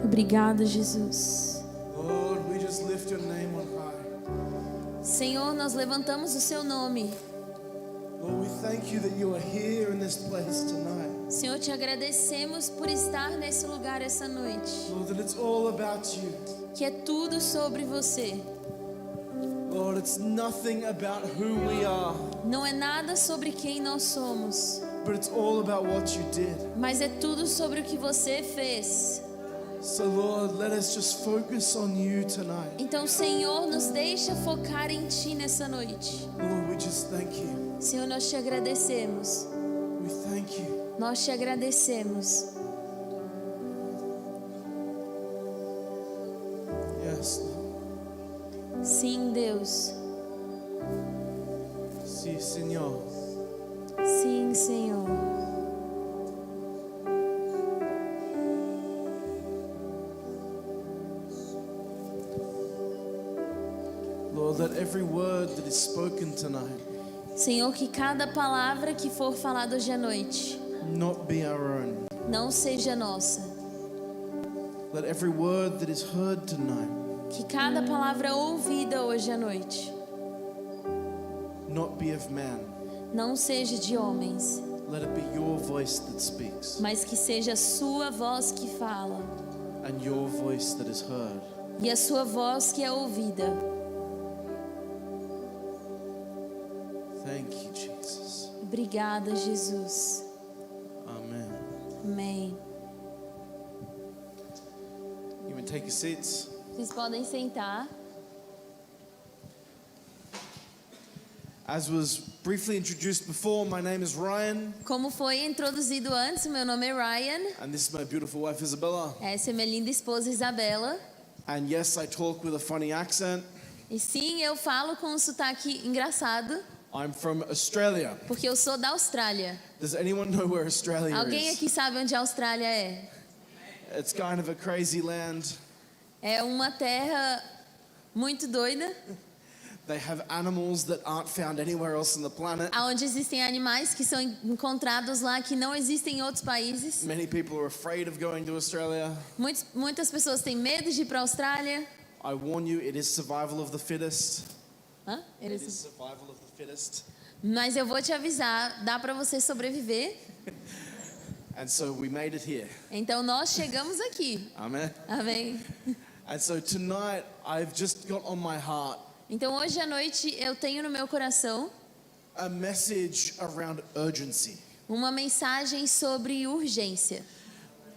Obrigada, Jesus. Lord, we just lift your name on high. Senhor, nós levantamos o seu nome. Lord, we thank you that you are here in this place tonight. Senhor, te agradecemos por estar nesse lugar essa noite. Lord, that it's all about you. Que é tudo sobre você. Lord, it's nothing about who we are, Não é nada sobre quem nós somos, but it's all about what you did. mas é tudo sobre o que você fez. So Lord, let us just focus on you tonight. Então, Senhor, nos deixa focar em Ti nessa noite. Lord, we just thank you. Senhor, nós te agradecemos. We thank you. Nós te agradecemos. Yes, Lord. Sim, Deus. Sí, Señor. Sim, Senhor. Lord, let every word that is spoken tonight Senhor, que cada palavra que for falada hoje à noite not be our own. não seja nossa. Let every word that is heard tonight Que cada palavra ouvida hoje à noite not be of man. não seja de homens, Let it be your voice that speaks mas que seja a sua voz que fala and your voice that is heard. e a sua voz que é ouvida. Thank you, Jesus. Obrigada, Jesus. Amen. Amém. You may take your seats. Vocês podem sentar. As was briefly introduced before, my name is Ryan, Como foi introduzido antes, meu nome é Ryan. and this is my beautiful wife Isabella. Essa é minha linda esposa Isabela. And yes, I talk with a funny accent. E sim, eu falo com um sotaque engraçado, I'm from Australia. porque eu sou da Austrália. Does anyone know where Australia Alguém is? aqui sabe onde a Austrália é? It's kind of a crazy land. É uma terra muito doida, They have animals that aren't found anywhere else on the planet. onde existem animais que são encontrados lá que não existem em outros países. Many people are afraid of going to Australia. Muitas pessoas têm medo de ir para a Austrália. I warn you, it is survival of the fittest. Hã? It is survival of the fittest. Mas eu vou te avisar, dá para você sobreviver. And so we made it here. Então nós chegamos aqui. Amen. Amém. And so tonight, I've just got on my heart Então hoje à noite eu tenho no meu coração a message around urgency. uma mensagem sobre urgência.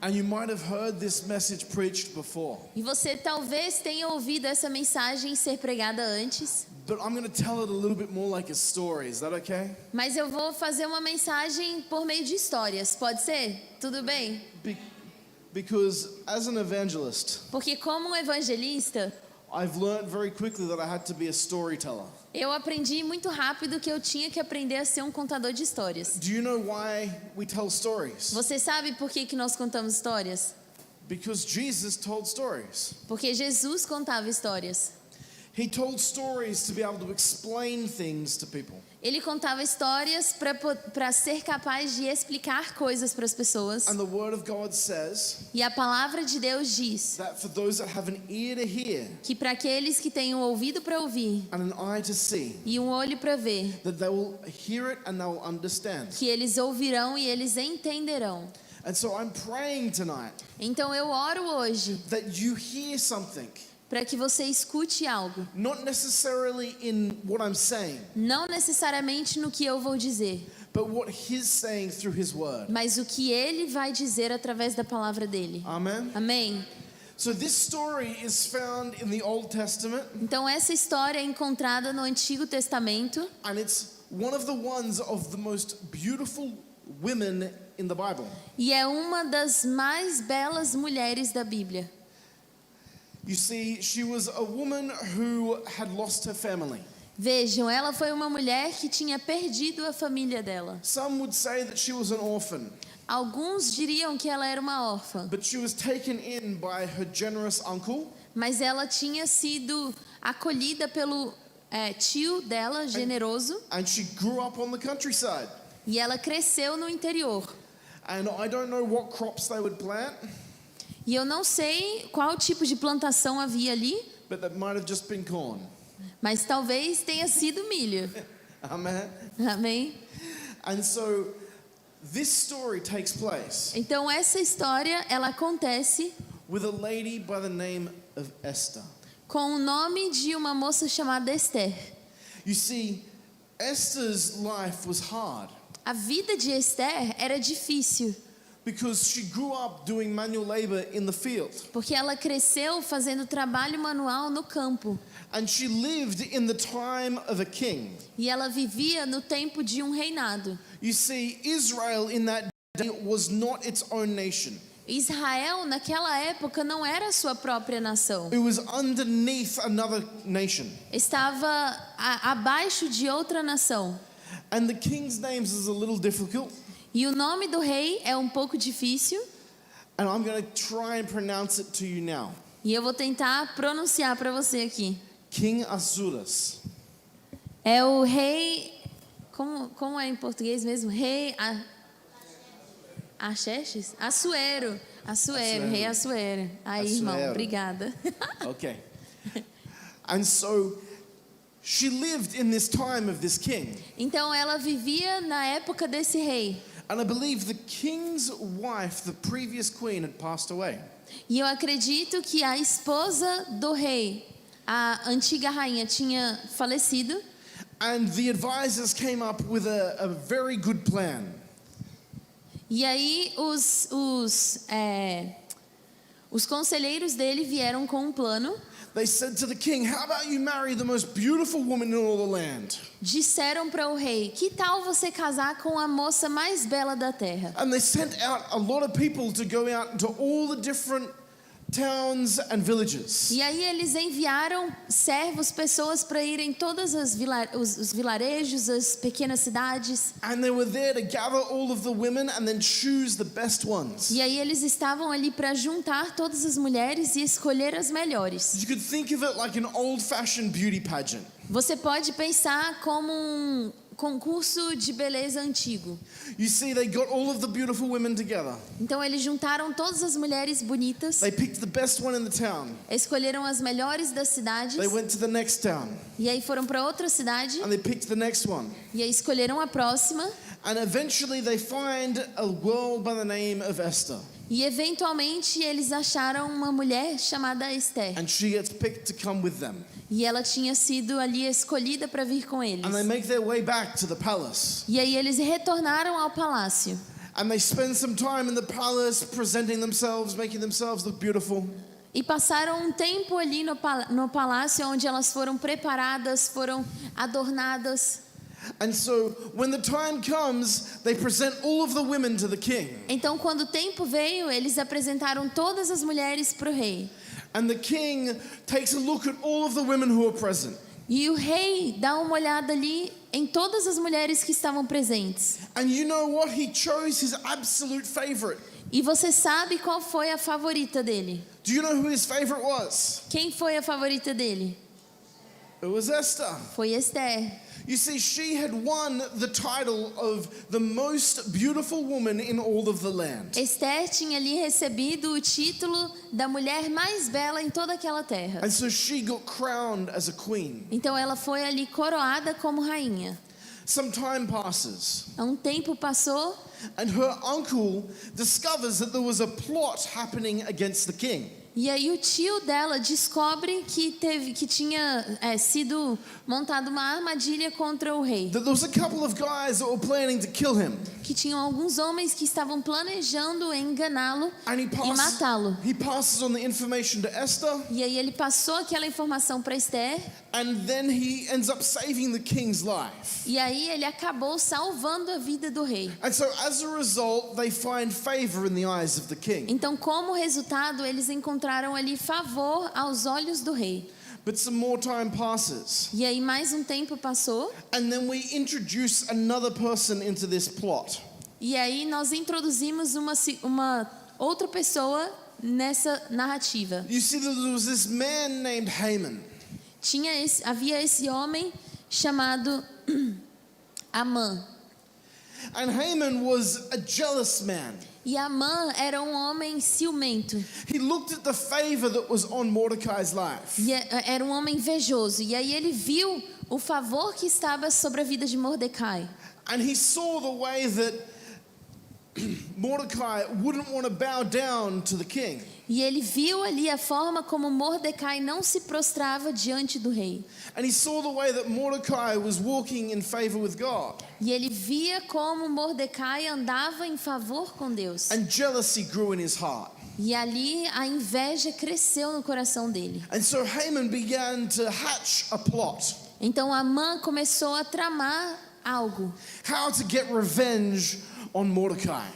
And you might have heard this message preached before. E você talvez tenha ouvido essa mensagem ser pregada antes, But I'm going to tell it a little bit more like a story. Is that okay? mas eu vou fazer uma mensagem por meio de histórias. Pode ser? Tudo bem? Because as an evangelist, Porque como um evangelista, I've learned very quickly that I had to be a storyteller. eu aprendi muito rápido que eu tinha que aprender a ser um contador de histórias. Do you know why we tell stories? Você sabe por que nós contamos histórias? Because Jesus told stories. Porque Jesus contava histórias. He told stories to be able to explain things to people. Ele contava histórias para ser capaz de explicar coisas para as pessoas. And the word of God says E a palavra de Deus diz that for those that have an ear to hear que para aqueles que têm um ouvido para ouvir and an eye to see, e um olho para ver, that they will hear it and they will understand. que eles ouvirão e eles entenderão. And so I'm praying tonight Então eu oro hoje that you hear something, para que você escute algo, not necessarily in what I'm saying, não necessariamente no que eu vou dizer, but what He's saying through His word. mas o que ele vai dizer através da palavra dele. Amen. Amém? So this story is found in the Old Testament, Então essa história é encontrada no Antigo Testamento and it's one of the ones of the most beautiful women in the Bible. e é uma das mais belas mulheres da Bíblia. You see, she was a woman who had lost her family. Vejam, ela foi uma mulher que tinha perdido a família dela. Some would say that she was an orphan, Alguns diriam que ela era uma órfã, but she was taken in by her generous uncle, mas ela tinha sido acolhida pelo tio dela, generoso, and she grew up on the countryside. e ela cresceu no interior. And I don't know what crops they would plant, E eu não sei qual tipo de plantação havia ali, but that might have just been corn. mas talvez tenha sido milho. Amen. Amém? And so this story takes place Então essa história, ela acontece with a lady by the name of Esther. com o nome de uma moça chamada Esther. You see, Esther's life was hard A vida de Esther era difícil, because she grew up doing manual labor in the field. porque ela cresceu fazendo trabalho manual no campo. And she lived in the time of a king. E ela vivia no tempo de um reinado. You see, Israel in that day was not its own nation. Israel, naquela época, não era sua própria nação. It was underneath another nation. Estava abaixo de outra nação. And the king's names is a little difficult. E o nome do rei é um pouco difícil. And I'm going to try and pronounce it to you now. E eu vou tentar pronunciar para você aqui. King Ahasuerus. É o rei... Como é em português mesmo? Rei... Axerxes? Assuero. Assuero, rei Assuero. Aí, irmão, Assuero. obrigada. Okay. And so she lived in this time of this king. Então ela vivia na época desse rei. And I believe the king's wife, the previous queen, had passed away. E eu acredito que a esposa do rei, a antiga rainha, tinha falecido. And the advisors came up with a very good plan. E aí os conselheiros dele vieram com um plano. They said to the king, how about you marry the most beautiful woman in all the land? Disseram para o rei: que tal você casar com a moça mais bela da terra? And they sent out a lot of people to go out to all the different towns and villages. E aí eles enviaram servos, pessoas para irem em todas os vilarejos, as pequenas cidades. And they were there to gather all of the women and then choose the best ones. E aí eles estavam ali para juntar todas as mulheres e escolher as melhores. You could think of it like an old-fashioned beauty pageant. Você pode pensar como um concurso de beleza antigo. You see, they got all of the beautiful women together. Então eles juntaram todas as mulheres bonitas, They picked the best one in the town. escolheram as melhores das cidades, They went to the next town e aí foram para outra cidade, and they picked the next one. e aí escolheram a próxima, And eventually they find a girl by the name of Esther. e eventualmente eles acharam uma mulher chamada Esther. And she gets picked to come with them. E ela tinha sido ali escolhida para vir com eles. And they make their way back to the palace. E aí eles retornaram ao palácio. And they spend some time in the palace presenting themselves, making themselves look beautiful. E passaram um tempo ali no palácio, onde elas foram preparadas, foram adornadas. And so when the time comes, they present all of the women to the king. Então, quando o tempo veio, eles apresentaram todas as mulheres para o rei. And the king takes a look at all of the women who are present. E o rei dá uma olhada ali em todas as mulheres que estavam presentes. And you know what? He chose his absolute favorite. E você sabe qual foi a favorita dele? Do you know who his favorite was? Quem foi a favorita dele? It was Esther. Foi Esther. You see, she had won the title of the most beautiful woman in all of the land. Esther tinha ali recebido o título da mulher mais bela em toda aquela terra. And so she got crowned as a queen. Então ela foi ali coroada como rainha. Some time passes, Um tempo passou and her uncle discovers that there was a plot happening against the king. e aí o tio dela descobre que tinha sido montada uma armadilha contra o rei. That there was a couple of guys that were planning to kill him. Que tinham alguns homens que estavam planejando enganá-lo And e matá-lo. he passes on the information to Esther, E aí ele passou aquela informação para Esther. and then he ends up saving the king's life. E aí ele acabou salvando a vida do rei. And so as a result, they find favor in the eyes of the king. Então, como resultado, eles encontraram ali favor aos olhos do rei. But some more time passes, E aí mais um tempo passou. and then we introduce another person into this plot. E aí nós introduzimos uma outra pessoa nessa narrativa. You see that there was this man named Haman. Havia esse homem chamado Amã. And Haman was a jealous man. E Amã era um homem ciumento. He looked at the favor that was on Mordecai's life. E era um homem invejoso. E aí ele viu o favor que estava sobre a vida de Mordecai. And he saw the way that Mordecai wouldn't want to bow down to the king. E ele viu ali a forma como Mordecai não se prostrava diante do rei. And he saw the way that Mordecai was walking in favor with God. E ele via como Mordecai andava em favor com Deus. And jealousy grew in his heart. E ali a inveja cresceu no coração dele. And so Haman began to hatch a plot. Então Amã começou a tramar algo. How to get revenge on Mordecai.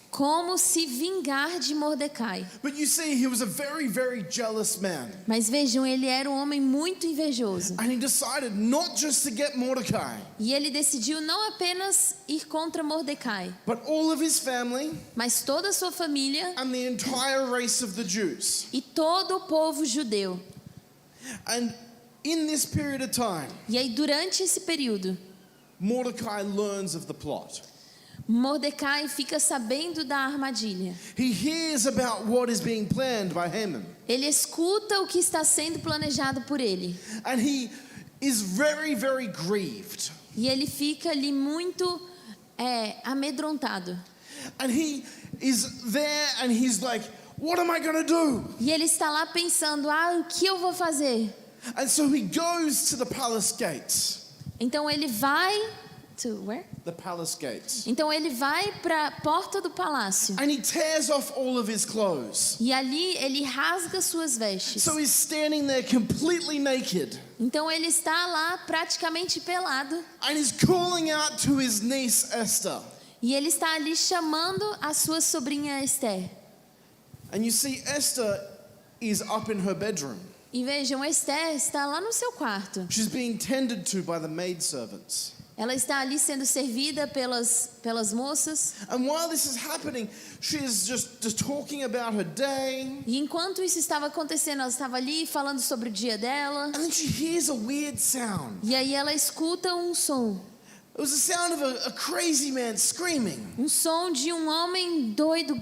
Como se vingar de Mordecai. But you see, he was a very, very jealous man. Mas vejam, ele era um homem muito invejoso. And he decided not just to get Mordecai, E ele decidiu não apenas ir contra Mordecai, but all of his family mas toda a sua família and the entire race of the Jews. e todo o povo judeu. And in this period of time, E aí, durante esse período, Mordecai learns of the plot. Mordecai fica sabendo da armadilha. He hears about what is being planned by Haman. Ele escuta o que está sendo planejado por ele. And he is very, very grieved. E ele fica ali muito amedrontado. And he is there and he's like, what am I going to do? E ele está lá pensando, o que eu vou fazer? And so he goes to the palace gates. Então ele vai to where? The palace gates. Então ele vai para a porta do palácio. And he tears off all of his clothes. E ali ele rasga suas vestes. So he's standing there completely naked. Então ele está lá praticamente pelado. And he's calling out to his niece Esther. E ele está ali chamando a sua sobrinha Esther. And you see, Esther is up in her bedroom. E vejam, Esther está lá no seu quarto. She's being tended to by the maidservants. Ela está ali sendo servida pelas moças. And while this is happening, she is just talking about her day. E enquanto isso estava acontecendo, ela estava ali falando sobre o dia dela. And then she hears a weird sound. E aí ela escuta um som. It was the sound of a crazy man screaming. Um som de um homem doido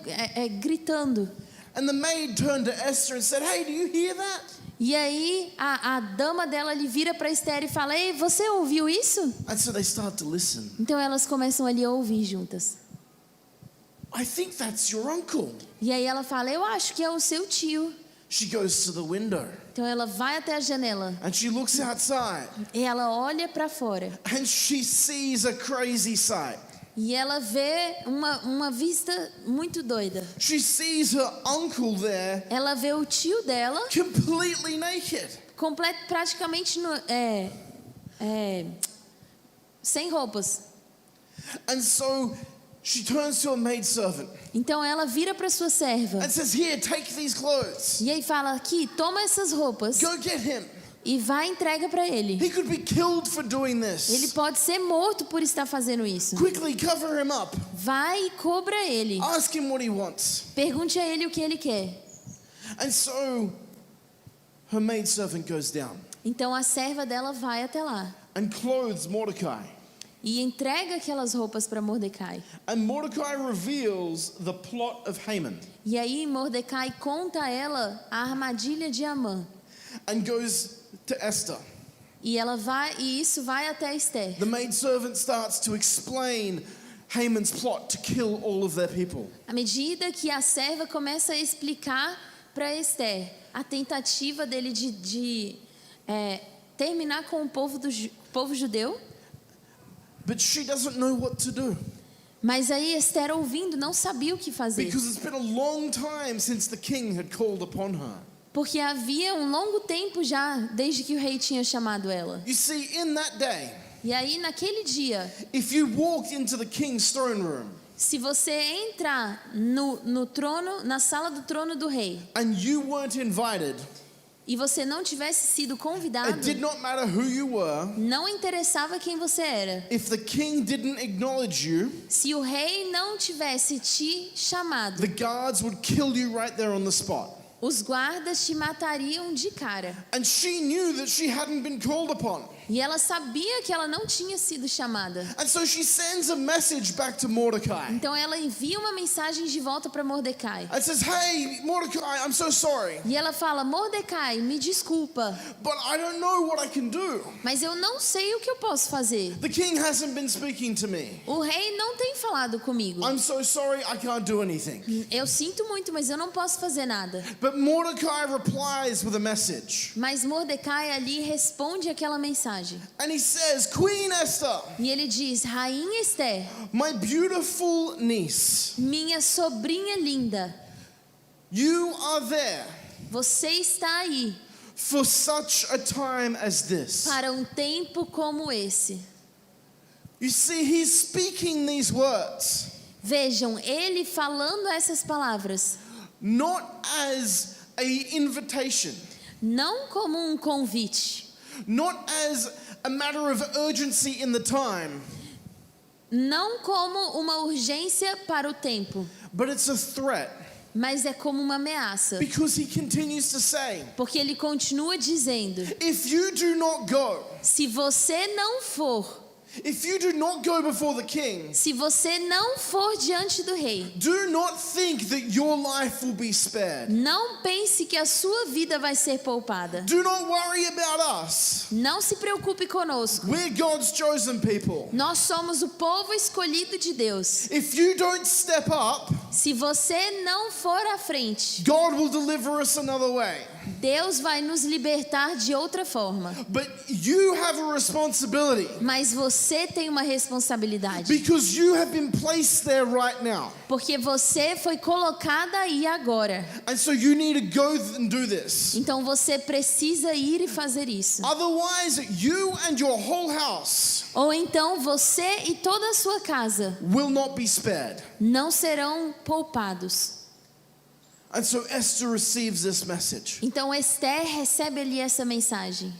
gritando. And the maid turned to Esther and said, "Hey, do you hear that?" E aí a dama dela lhe vira para Esther e fala: "Ei, você ouviu isso?" And so they start to listen. Então elas começam ali a ouvir juntas. I think that's your uncle. E aí ela fala: "Eu acho que é o seu tio." She goes to the window. Então ela vai até a janela. And she looks outside. E ela olha para fora. And she sees a crazy sight. E ela vê uma vista muito doida. She sees her uncle there, Ela vê o tio dela completely naked. praticamente sem roupas. And so she turns to a maidservant Então ela vira para sua serva and says, "Here, take these clothes. e aí fala: "Aqui, toma essas roupas Go get him. e vai e entrega para ele. He could be killed for doing Ele this. pode ser morto por estar fazendo isso. Quickly cover him up. Vai e cobra ele. Ask him what he wants." Pergunte a ele o que ele quer." And so her maidservant goes down Então a serva dela vai até lá and clothes Mordecai. e entrega aquelas roupas para Mordecai. And Mordecai reveals the plot of Haman E aí Mordecai conta a ela a armadilha de Amã. and goes to Esther. E isso vai até Esther. The maidservant starts to explain Haman's plot to kill all of their people. À medida que a serva começa a explicar para Esther a tentativa dele de terminar com o povo judeu. But she doesn't know what to do. Mas aí Esther, ouvindo, não sabia o que fazer. Because it's been a long time since the king had called upon her. Porque havia um longo tempo já desde que o rei tinha chamado ela. You see, in that day, E aí naquele dia, if you walked into the king's throne room se você entrar no trono, na sala do trono do rei, and you weren't invited, e você não tivesse sido convidado, it did not matter who you were. não interessava quem você era. If the king didn't acknowledge you, Se o rei não tivesse te chamado, the guards would kill you right there on the spot. os guardas te matariam de cara. And she knew that she hadn't been called upon. E ela sabia que ela não tinha sido chamada. And so she sends a message back to Mordecai. Então ela envia uma mensagem de volta para Mordecai. And says, "Hey, Mordecai, I'm so sorry, E ela fala: Mordecai, me desculpa, but I don't know what I can do. mas eu não sei o que eu posso fazer. The king hasn't been speaking to me. O rei não tem falado comigo. I'm so sorry, I can't do anything." Eu sinto muito, mas eu não posso fazer nada. But Mordecai replies with a message. Mas Mordecai ali responde aquela mensagem. And he says, "Queen Esther, E ele diz: Rainha Esther, my beautiful niece, minha sobrinha linda, you are there você está aí for such a time as this." para um tempo como esse. You see, he's speaking these words Vejam, ele falando essas palavras, not as a invitation, não como um convite, not as a matter of urgency in the time, não como uma urgência para o tempo, but it's a threat. mas é como uma ameaça. Because he continues to say, Porque ele continua dizendo: if you do not go, se você não for, if you do not go before the king, se você não for diante do rei, do not think that your life will be spared. não pense que a sua vida vai ser poupada. Do not worry about us. Não se preocupe conosco. We're God's chosen people. Nós somos o povo escolhido de Deus. If you don't step up, Se você não for à frente, God will deliver us another way. Deus vai nos libertar de outra forma. But you have a responsibility Mas você tem uma responsabilidade. because you have been placed there right now. Porque você foi colocada aí agora. And so you need to go and do this. Então você precisa ir e fazer isso. Otherwise, you and your whole house Ou então você e toda a sua casa will not be spared. não serão poupados. And so Esther receives this message. Então Esther recebe ali essa mensagem.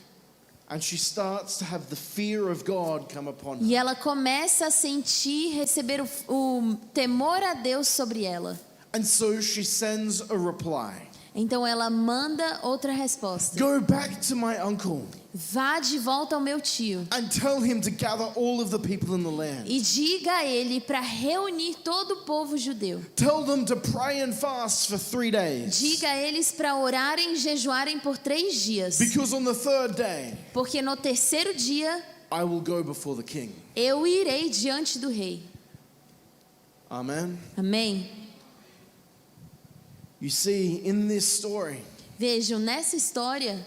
And she starts to have the fear of God come upon her. E ela começa a sentir, receber o temor a Deus sobre ela. And so she sends a reply. Então ela manda outra resposta. Go back to my uncle Vá de volta ao meu tio and tell him to gather all of the people in the land. e diga a ele para reunir todo o povo judeu. Tell them to pray and fast for 3 days. Diga a eles para orarem e jejuarem por 3 dias. Because on the 3rd day, Porque no terceiro dia I will go before the king. eu irei diante do rei. Amen. Amém? You see, in this story, Vejam, nessa história,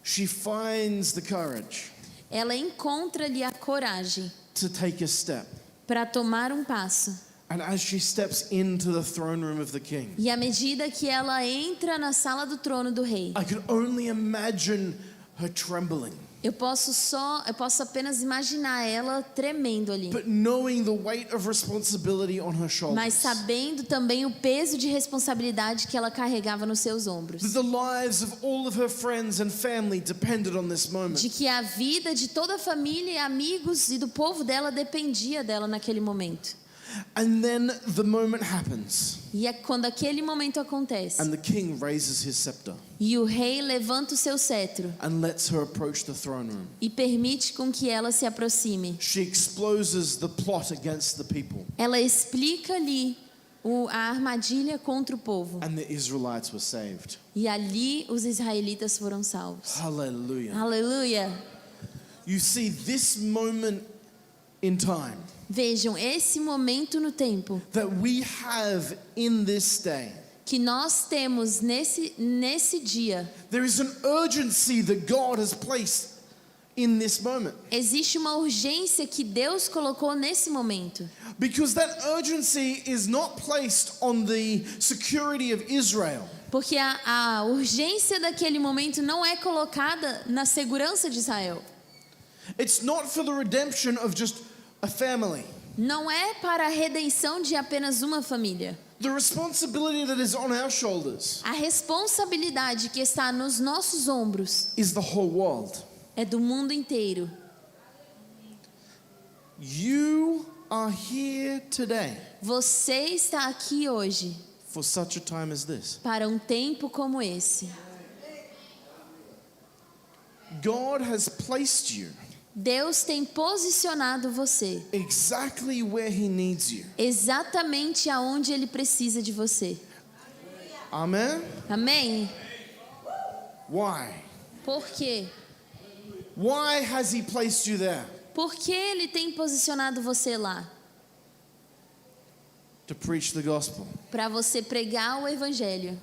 she finds the courage ela encontra ali a coragem to take a step. para tomar um passo. And as she steps into the throne room of the king, E à medida que ela entra na sala do trono do rei, I could only imagine her trembling. eu posso apenas imaginar ela tremendo ali. But knowing the weight of responsibility on her Mas shoulders. sabendo também o peso de responsabilidade que ela carregava nos seus ombros. That the lives of all of her friends and family depended on this moment. De que a vida de toda a família, amigos e do povo dela dependia dela naquele momento. And then the moment happens. E é quando aquele momento acontece. And the king raises his scepter E o rei levanta o seu cetro and lets her approach the throne room. e permite com que ela se aproxime. She exposes the plot against the people. Ela explica ali a armadilha contra o povo. And the Israelites were saved. E ali os israelitas foram salvos. Hallelujah. Aleluia! You see, this moment in time Vejam, esse momento no tempo that we have in this day, que nós temos nesse dia, there is an urgency that God has placed in this moment. existe uma urgência que Deus colocou nesse momento. Because that urgency is not placed on the security of Israel. Porque a urgência daquele momento não é colocada na segurança de Israel. It's not for the redemption of just a family. Não é para a redenção de apenas uma família. The responsibility that is on our shoulders A responsabilidade que está nos nossos ombros is the whole world. é do mundo inteiro. You are here today Você está aqui hoje for such a time as this. para um tempo como esse. God has placed you Deus tem posicionado você exactly where He needs you. exatamente aonde Ele precisa de você. Amen? Amém? Why? Por quê? Why has He placed you there? Por que Ele tem posicionado você lá? To preach the gospel. Para você pregar o evangelho.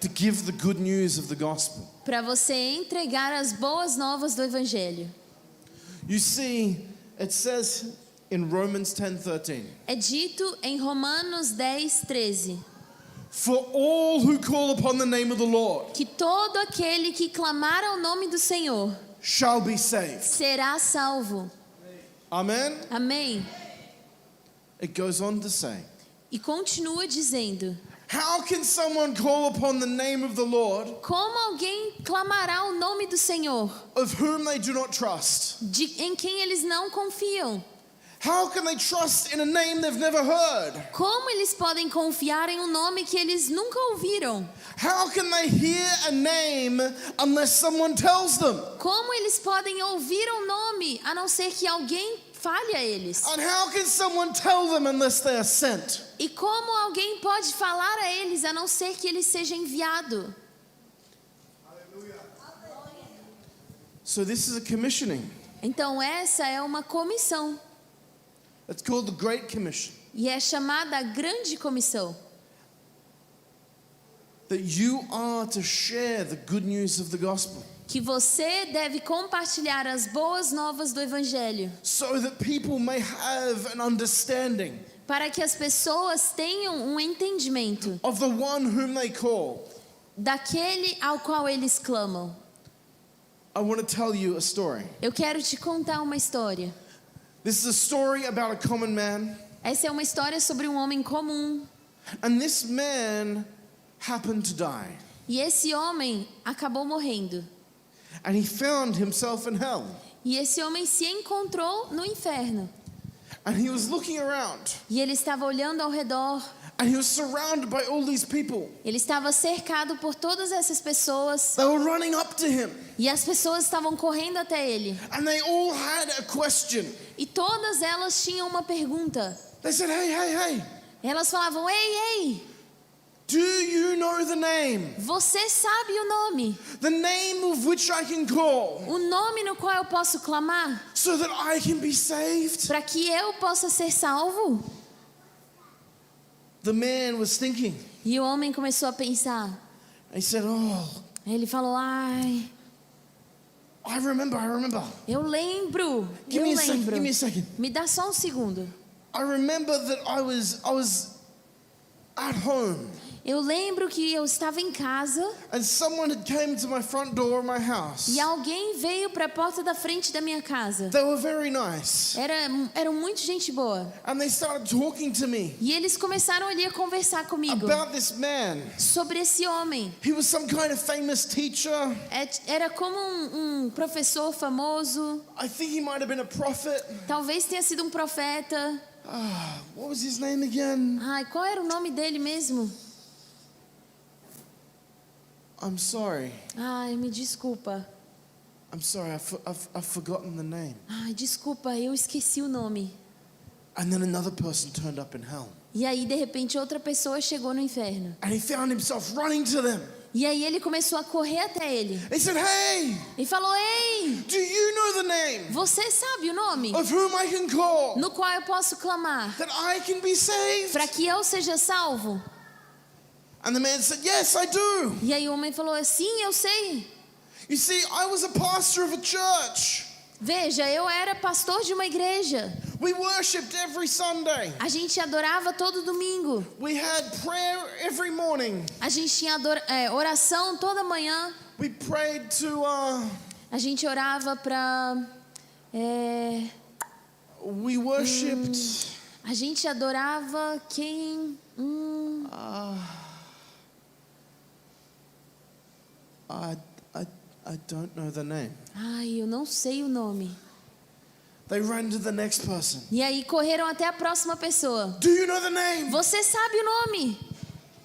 To give the good news of the gospel. Para você entregar as boas novas do evangelho. You see, it says in Romans 10:13. É dito em Romanos 10:13. For all who call upon the name of the Lord Que todo aquele que clamar ao nome do Senhor shall be saved. será salvo. Amen? Amém? It goes on to say, E continua dizendo: how can someone call upon the name of the Lord como alguém clamará o nome do Senhor, of whom they do not trust? em quem eles não confiam? How can they trust in a name they've never heard? Como eles podem confiar em um nome que eles nunca ouviram? How can they hear a name unless someone tells them? Como eles podem ouvir um nome a não ser que alguém fale a eles? And how can someone tell them unless they are sent? E como alguém pode falar a eles a não ser que ele seja enviado? So this is a commissioning. Então essa é uma comissão. It's called the Great Commission. E é chamada a Grande Comissão. That you are to share the good news of the gospel. Que você deve compartilhar as boas novas do Evangelho. So that people may have an understanding Para que as pessoas tenham um entendimento of the one whom they call. daquele ao qual eles clamam. I want to tell you a story. Eu quero te contar uma história. This is a story about a common man. Essa é uma história sobre um homem comum. And this man happened to die. E esse homem acabou morrendo. And he found himself in hell. E esse homem se encontrou no inferno. And he was looking around. E ele estava olhando ao redor. And he was surrounded by all these people. Ele estava cercado por todas essas pessoas. They were running up to him. E as pessoas estavam correndo até ele. And they all had a question. E todas elas tinham uma pergunta. They said, hey. Elas falavam: ei, Do you know the name? você sabe o nome? The name of which I can call O nome no qual eu posso clamar? so that I can be saved? Para que eu possa ser salvo? The man was thinking. E o homem começou a pensar. He said, Ele falou: ai, I remember. eu lembro. Give me a second. Me dá só um segundo. I remember that I was at home. Eu lembro que eu estava em casa And someone had came to my front door of my house. e alguém veio para a porta da frente da minha casa. They were very nice. Eram muito gente boa. And they started talking to me E eles começaram ali a conversar comigo about this man. sobre esse homem. He was some kind of famous teacher. Era como um professor famoso. I think he might have been a prophet. Talvez tenha sido um profeta. What was his name again? Ai, qual era o nome dele mesmo? I'm sorry. Ai, me desculpa. I'm sorry. I've forgotten the name. Ai, desculpa, eu esqueci o nome. And then another person turned up in hell. E aí, de repente, outra pessoa chegou no inferno. And he found himself running to them. E aí ele começou a correr até ele. He said, hey, E falou: ei, do you know the name você sabe o nome of whom I can call no qual eu posso clamar that I can be saved? para que eu seja salvo? And the man said, yes, I do. E aí o homem falou: sim, eu sei. You see, I was a pastor of a church. Veja, eu era pastor de uma igreja. We worshipped every Sunday. A gente adorava todo domingo. We had prayer every morning. A gente tinha oração toda manhã. We prayed to, A gente orava para... we worshipped. A gente adorava quem... I don't know the name. Ai, eu não sei o nome. They ran to the next person. E aí correram até a próxima pessoa. Do you know the name? Você sabe o nome?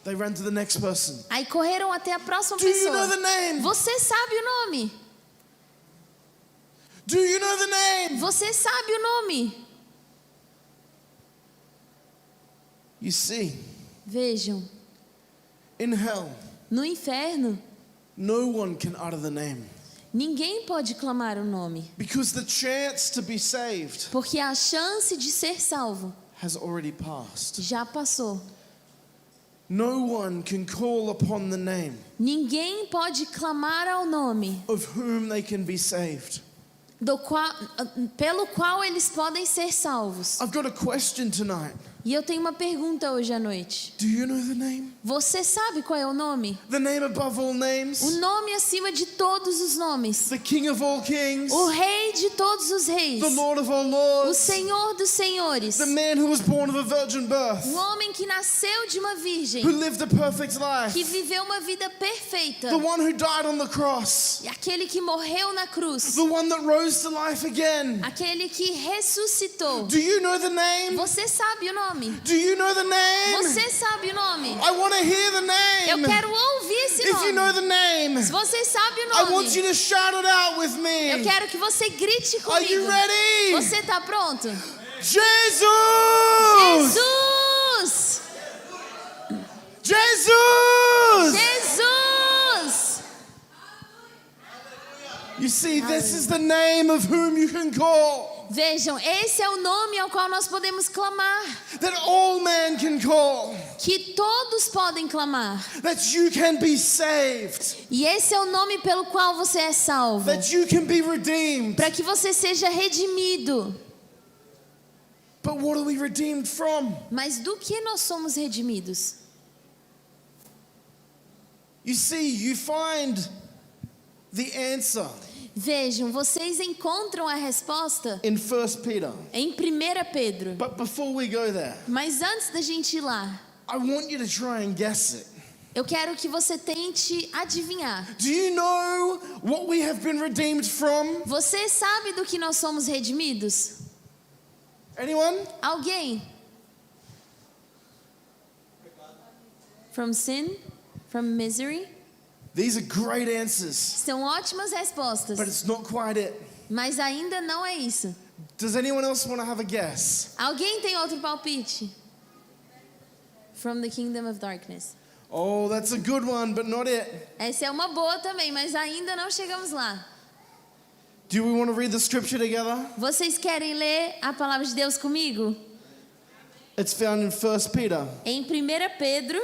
They ran to the next person. Aí correram até a próxima Do you pessoa. know the name? Você sabe o nome? Do you know the name? Você sabe o nome? You see, Vejam, in hell, no inferno, no one can utter the name. ninguém pode clamar o nome, Because the chance to be saved porque a chance de ser salvo has already passed. já passou. No one can call upon the name Ninguém pode clamar ao nome of whom they can be saved. pelo qual eles podem ser salvos. I've got a question tonight. E eu tenho uma pergunta hoje à noite. Do you know the name? Você sabe qual é o nome? The name above all names? O nome acima de todos os nomes. The King of all kings? O Rei de todos os reis. The Lord of all O lords? Senhor dos senhores. The man who was born of a virgin birth? O homem que nasceu de uma virgem. Who lived a perfect Que life? viveu uma vida perfeita. The one who died on the cross? E aquele que morreu na cruz. The one that rose to life again? Aquele que ressuscitou. Do you know the name? Você sabe o nome? Do you know the name? Você sabe o nome? I want to hear the Eu name. quero ouvir esse If you know nome. the name, Se você sabe o I want you nome, to shout it out with eu me. quero que você grite Are you comigo. ready? Você está pronto? Jesus! Jesus! Jesus! Jesus! You see, this is the name of whom you can call. Vejam, esse é o nome ao qual nós podemos clamar. That all men can call. Que todos podem clamar. That you can be saved. E esse é o nome pelo qual você é salvo. That you can be redeemed. Para que você seja redimido. But what are we redeemed from? Mas do que nós somos redimidos? You see, you find the answer Vejam, vocês encontram a resposta in 1 Peter. em 1 Pedro. But before we go there, Mas antes da gente ir lá, I want you to try and guess it. eu quero que você tente adivinhar. Do you know what we have been redeemed from? Você sabe do que nós somos redimidos? Anyone? Alguém? From sin? From misery? These are great answers, São ótimas respostas, but it's not quite it. mas ainda não é isso. Does anyone else want to have a guess? Alguém tem outro palpite? From the kingdom of darkness. Oh, that's a good one, but not it. Essa é uma boa também, mas ainda não chegamos lá. Do we want to read the scripture together? Vocês querem ler a palavra de Deus comigo? It's found in 1 Peter, Em 1 Pedro,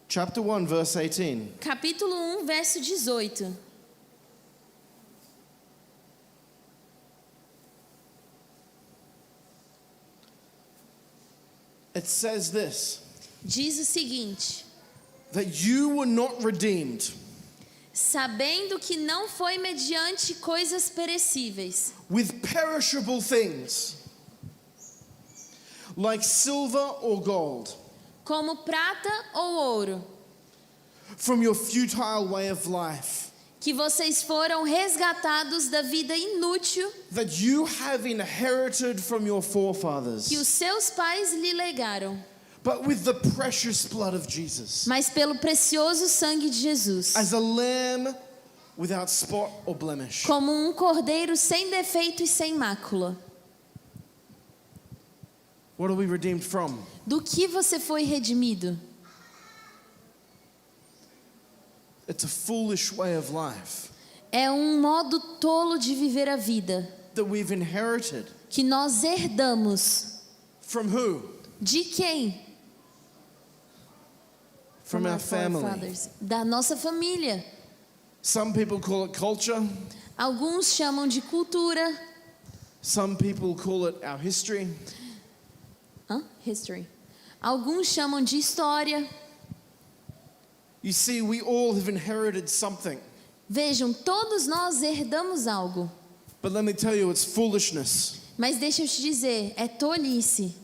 chapter 1, verse 18. capítulo 1, verso 18. It says this, Diz o seguinte: that you were not redeemed sabendo que não foi mediante coisas perecíveis, with perishable things, like silver or gold, como prata ou ouro, from your futile way of life, que vocês foram resgatados da vida inútil that you have inherited from your forefathers, que os seus pais lhe legaram, but with the precious blood of Jesus, mas pelo precioso sangue de Jesus, as a lamb without spot or blemish. como um cordeiro sem defeito e sem mácula. What are we redeemed from? Do que você foi redimido? It's a foolish way of life É um modo tolo de viver a vida that we've inherited. que nós herdamos. From who? De quem? From our family. forefathers. Da nossa família. Some people call it culture. Alguns chamam de cultura. Some people call it our history. History. Alguns chamam de história. You see, we all have inherited something. Vejam, todos nós herdamos algo. But let me tell you, it's foolishness. Mas deixa eu te dizer, é tolice.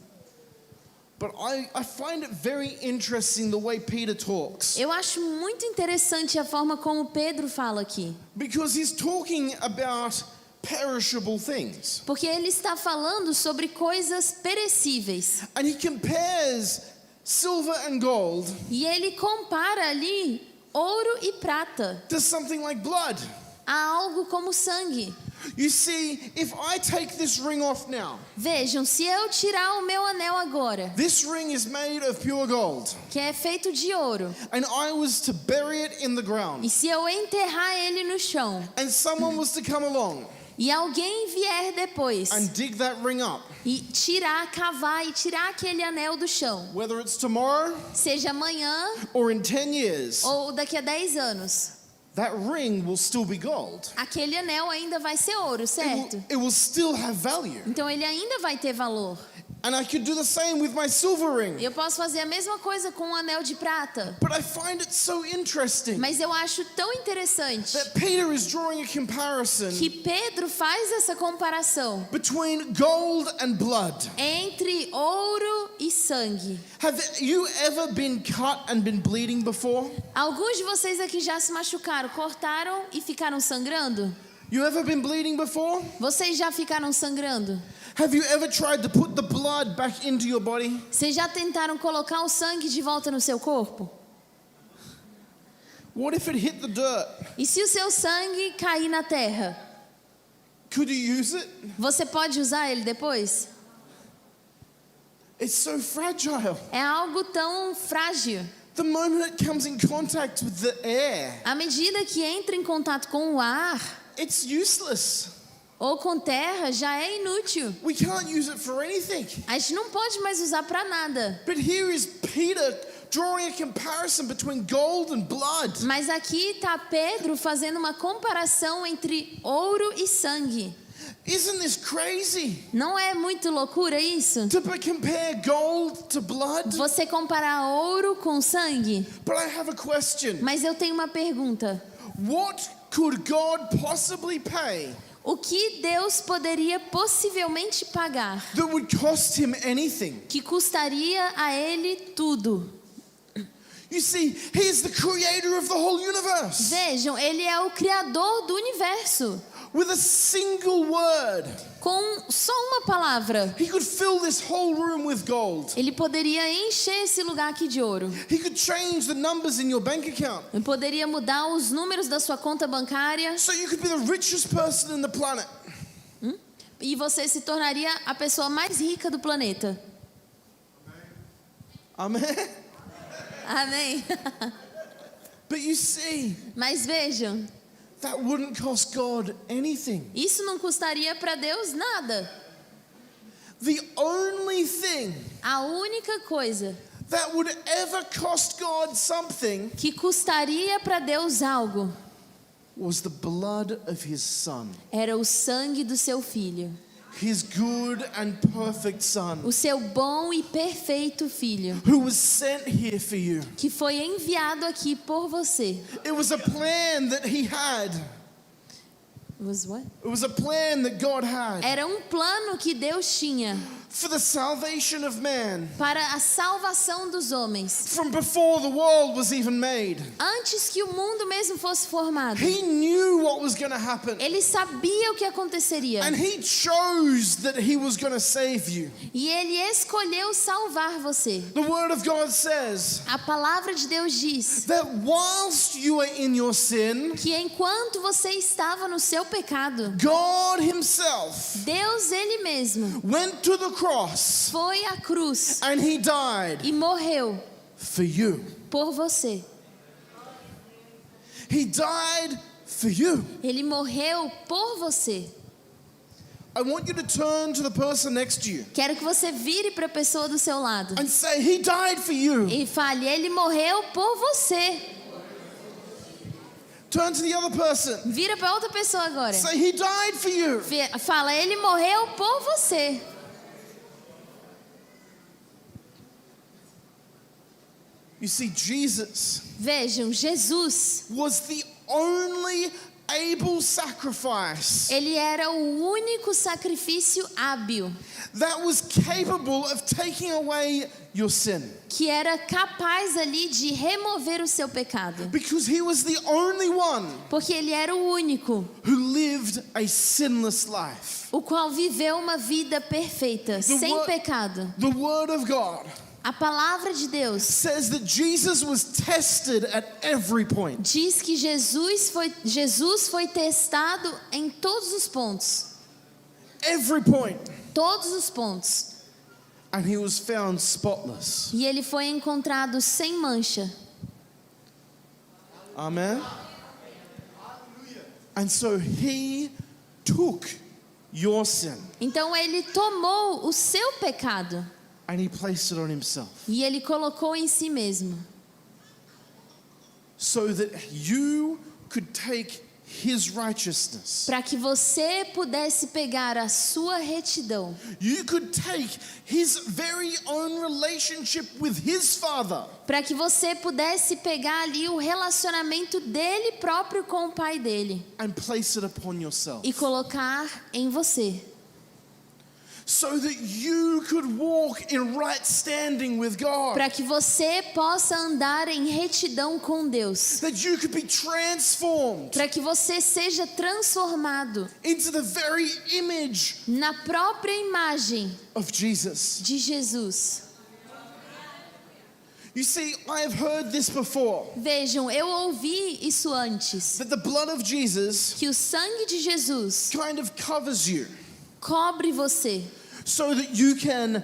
But I find it very interesting the way Peter talks. Eu acho muito interessante a forma como Pedro fala aqui. Because he's talking about perishable things. Porque ele está falando sobre coisas perecíveis. And he compares silver and gold E ele compara ali ouro e prata to something like blood. a algo como sangue. You see, if I take this ring off now, Vejam, se eu tirar o meu anel agora, this ring is made of pure gold, que é feito de ouro, and I was to bury it in the ground, e se eu enterrar ele no chão, and someone was to come along e alguém vier depois and dig that ring up, e tirar, cavar e tirar aquele anel do chão, whether it's tomorrow seja amanhã or in 10 years, ou daqui a 10 anos, that ring will still be gold. aquele anel ainda vai ser ouro, certo? It will still have value. Então ele ainda vai ter valor. And I could do the same with my silver ring. Eu posso fazer a mesma coisa com um anel de prata. But I find it so interesting Mas eu acho tão interessante that Peter is drawing a comparison que Pedro faz essa comparação between gold and blood. entre ouro e sangue. Have you ever been cut and been bleeding before? Alguns de vocês aqui já se machucaram, cortaram e ficaram sangrando? You ever been bleeding before? Vocês já ficaram sangrando? Have you ever tried to put the blood back into your body? Vocês já tentaram colocar o sangue de volta no seu corpo? What if it hit the dirt? E se o seu sangue cair na terra? Could you use it? Você pode usar ele depois? It's so fragile. É algo tão frágil. The moment it comes in contact with the air, À medida que entra em contato com o ar it's useless. ou com terra, já é inútil. We can't use it for anything. A gente não pode mais usar para nada. But here is Peter drawing a comparison between gold and blood. Mas aqui está Pedro fazendo uma comparação entre ouro e sangue. Isn't this crazy? Não é muito loucura isso? To compare gold to blood? Você comparar ouro com sangue? But I have a question. Mas eu tenho uma pergunta. What could God possibly pay O que Deus poderia possivelmente pagar that would cost him anything? que custaria a ele tudo? You see, he is the creator of the whole universe. Vejam, ele é o criador do universo. With a single word, Com só uma palavra, he could fill this whole room with gold. ele poderia encher esse lugar aqui de ouro. He could change the numbers in your bank account. Ele poderia mudar os números da sua conta bancária. So you could be the richest person in the planet. E você se tornaria a pessoa mais rica do planeta. Amen. Amém? But you see, Mas vejam, that wouldn't cost God anything. isso não custaria para Deus nada. The only thing A única coisa that would ever cost God something que custaria para Deus algo was the blood of his son. era o sangue do seu filho. His good and perfect son, O seu bom e perfeito filho, who was sent here for you. que foi enviado aqui por você. It was a plan that he had. Was what? It was a plan that God had Era um plano que Deus tinha for the salvation of man para a salvação dos homens. from before the world was even made. Antes que o mundo mesmo fosse formado, He knew what was going to happen. ele sabia o que aconteceria. And he chose that he was going to save you. E ele escolheu salvar você. The word of God says A palavra de Deus diz that whilst you were in your sin, que enquanto você estava no seu pecado, God himself Deus ele mesmo went to the cross foi à cruz and he died e morreu for you. por você. He died for you. Ele morreu por você. I want you to turn to the person next to you Quero que você vire para a pessoa do seu lado and say, he died for you. e fale: ele morreu por você. Turn to the other person. Vira para outra pessoa agora. Say, he died for you. Fala: ele morreu por você. You see, Jesus Vejam, Jesus, was the only able sacrifice ele era o único sacrifício hábil that was capable of taking away your sin. que era capaz ali de remover o seu pecado. Because he was the only one Porque ele era o único, who lived a sinless life. o qual viveu uma vida perfeita, sem word- pecado. The Word of God A palavra de Deus says that Jesus was tested at every point. diz que Jesus foi testado em todos os pontos. Every point. Todos os pontos. And he was found spotless. E ele foi encontrado sem mancha. Amen. And so he took your sin Então ele tomou o seu pecado and he placed it on himself e ele colocou em si mesmo, so that you could take his righteousness. para que você pudesse pegar a sua retidão, You could take his very own relationship with his Father para que você pudesse pegar ali o relacionamento dele próprio com o pai dele and place it upon yourself, e colocar em você, so that you could walk in right standing with God, para que você possa andar em retidão com Deus, that you could be transformed para que você seja transformado into the very image na própria imagem of Jesus. de Jesus. You see, I have heard this before, Vejam, eu ouvi isso antes, that the blood of Jesus que o sangue de Jesus kind of covers you cobre você, so that you can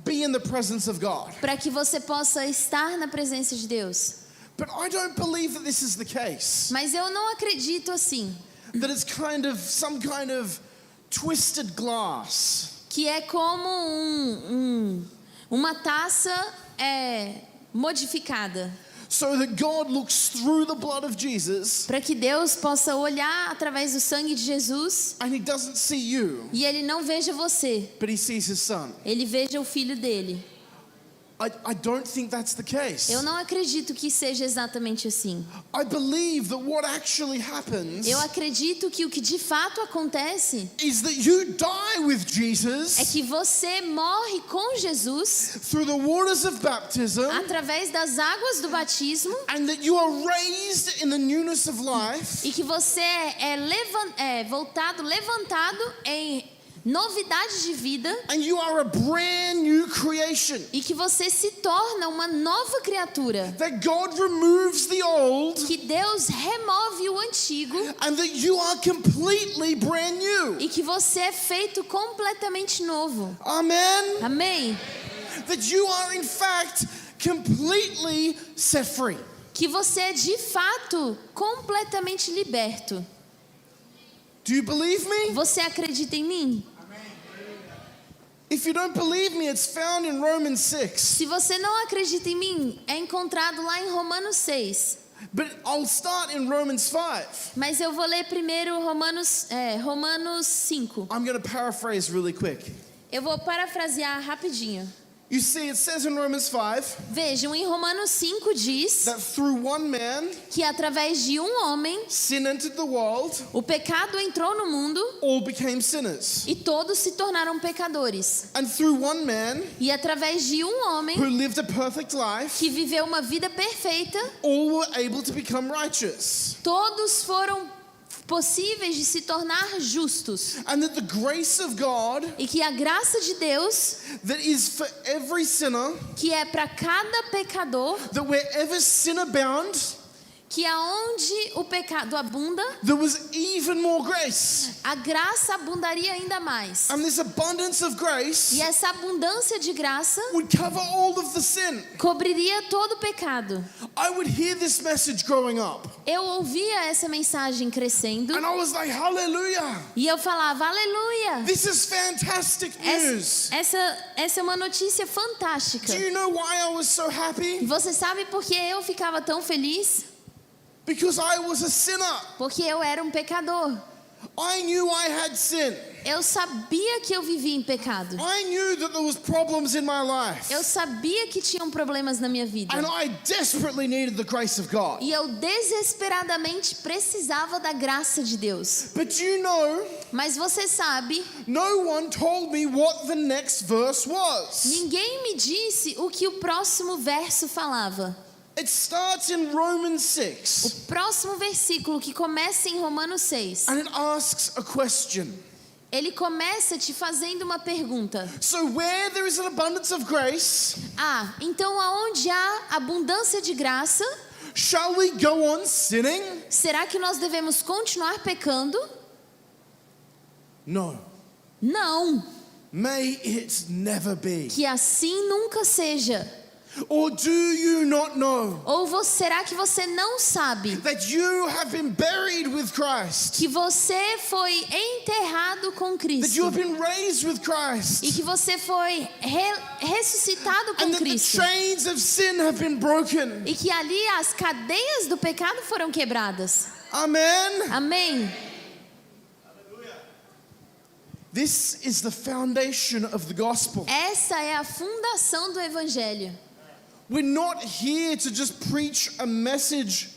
be in the presence of God. para que você possa estar na presença de Deus. But I don't believe that this is the case. Mas eu não acredito assim, That it's kind of some kind of twisted glass. que é como uma taça modificada, So that God looks through the blood of Jesus para que Deus possa olhar através do sangue de Jesus and he doesn't see you, e ele não veja você, but he sees his son. ele veja o filho dele. I don't think that's the case. Eu não acredito que seja exatamente assim. I believe that what actually happens Eu acredito que o que de fato acontece is that you die with Jesus é que você morre com Jesus through the waters of baptism, através das águas do batismo and that you are raised in the newness of life, e que você é levantado em novidade de vida and you are a brand new creation. e que você se torna uma nova criatura. That God removes the old Que Deus remove o antigo and that you are completely brand new. e que você é feito completamente novo. Amen. Amém? That you are in fact completely set free. Que você é de fato completamente liberto. Do you believe me? Você acredita em mim? If you don't believe me, it's found in Romans 6. Se você não acredita em mim, é encontrado lá em Romanos 6. But I'll start in Romans 5. Mas eu vou ler primeiro Romanos 5. I'm going to paraphrase really quick. Eu vou parafrasear rapidinho. You see, it says in Romans 5 Vejam, em Romanos 5 diz that through one man que através de um homem sin entered the world, o pecado entrou no mundo all became sinners. e todos se tornaram pecadores. And through one man E através de um homem who lived a perfect life, que viveu uma vida perfeita, all were able to become righteous. todos foram possíveis de se tornar justos. And that the grace of God E que a graça de Deus, that is for every sinner, que é para cada pecador, that wherever sin abound, que aonde o pecado abunda, there was even more grace. a graça abundaria ainda mais. And this abundance of grace E essa abundância de graça would cover all of the sin. cobriria todo o pecado. I would hear this message growing up, Eu ouvia essa mensagem crescendo and I was like, hallelujah, e eu falava, aleluia! this is fantastic news. Essa é uma notícia fantástica. Do you know why I was so E happy? você sabe por que eu ficava tão feliz? Because I was a sinner. Porque eu era um pecador. I knew I had sin. Eu sabia que eu vivia em pecado. I knew that there was problems in my life. Eu sabia que tinham problemas na minha vida. And I desperately needed the grace of God. E eu desesperadamente precisava da graça de Deus. But you know, Mas você sabe, no one told me what the next verse was. ninguém me disse o que o próximo verso falava. It starts in Romans O 6, próximo versículo que começa em Romanos 6. and it asks a question. Ele começa te fazendo uma pergunta. So where there is an abundance of grace, Então aonde há abundância de graça, shall we go on sinning? será que nós devemos continuar pecando? No. Não, May it never be. que assim nunca seja. Or do you not know Ou será que você não sabe that you have been buried with Christ? que você foi enterrado com That you Cristo have been raised with e Christ? que você foi ressuscitado com And that the Cristo chains of sin have been broken. e que ali as cadeias do pecado foram quebradas? Amen. Amém? This is the foundation of the gospel. Essa é a fundação do Evangelho. We're not here to just preach a message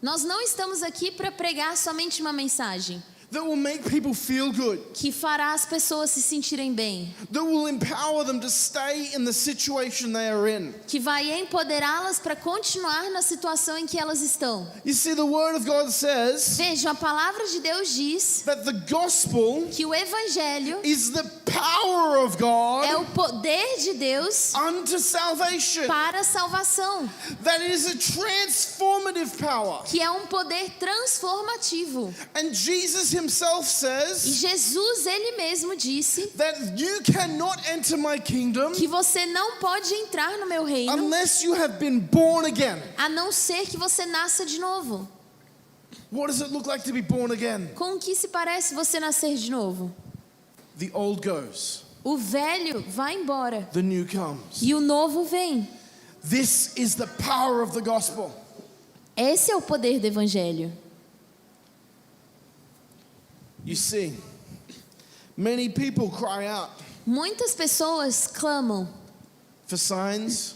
Nós não estamos aqui para pregar somente uma mensagem that will make people feel good, que fará as pessoas se sentirem bem, that will empower them to stay in the situation they are in. que vai empoderá-las para continuar na situação em que elas estão. You see, the Word of God says Vejam, a palavra de Deus diz that the gospel que o Evangelho is the power of God é o poder de Deus unto salvation. para a salvação, That it is a transformative power. que é um poder transformativo. And Jesus himself E says Jesus, ele mesmo disse that you cannot enter my kingdom que você não pode entrar no meu reino unless you have been born again. a não ser que você nasça de novo. What does it look like to be born again? Com o que se parece você nascer de novo? The old goes, O velho vai embora the new comes. e o novo vem. This is the power of the gospel. Esse é o poder do Evangelho. You see, many people cry out Muitas pessoas clamam, for signs,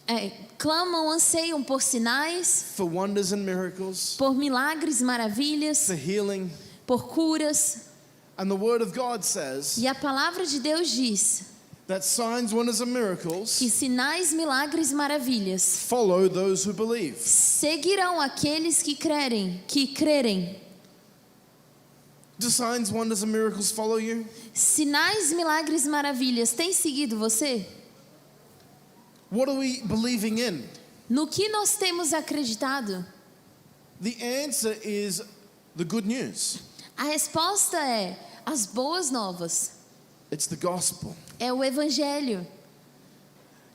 anseiam por sinais, for wonders and miracles, por milagres, maravilhas, for healing. por curas. And the Word of God says E a palavra de Deus diz that signs, wonders, and miracles que sinais, milagres, maravilhas follow those who believe. seguirão aqueles que crerem. Do signs, wonders, and miracles follow you? Sinais, milagres, maravilhas têm seguido você? What are we believing in? No que nós temos acreditado? The answer is the good news. A resposta é as boas novas. It's the gospel. É o Evangelho.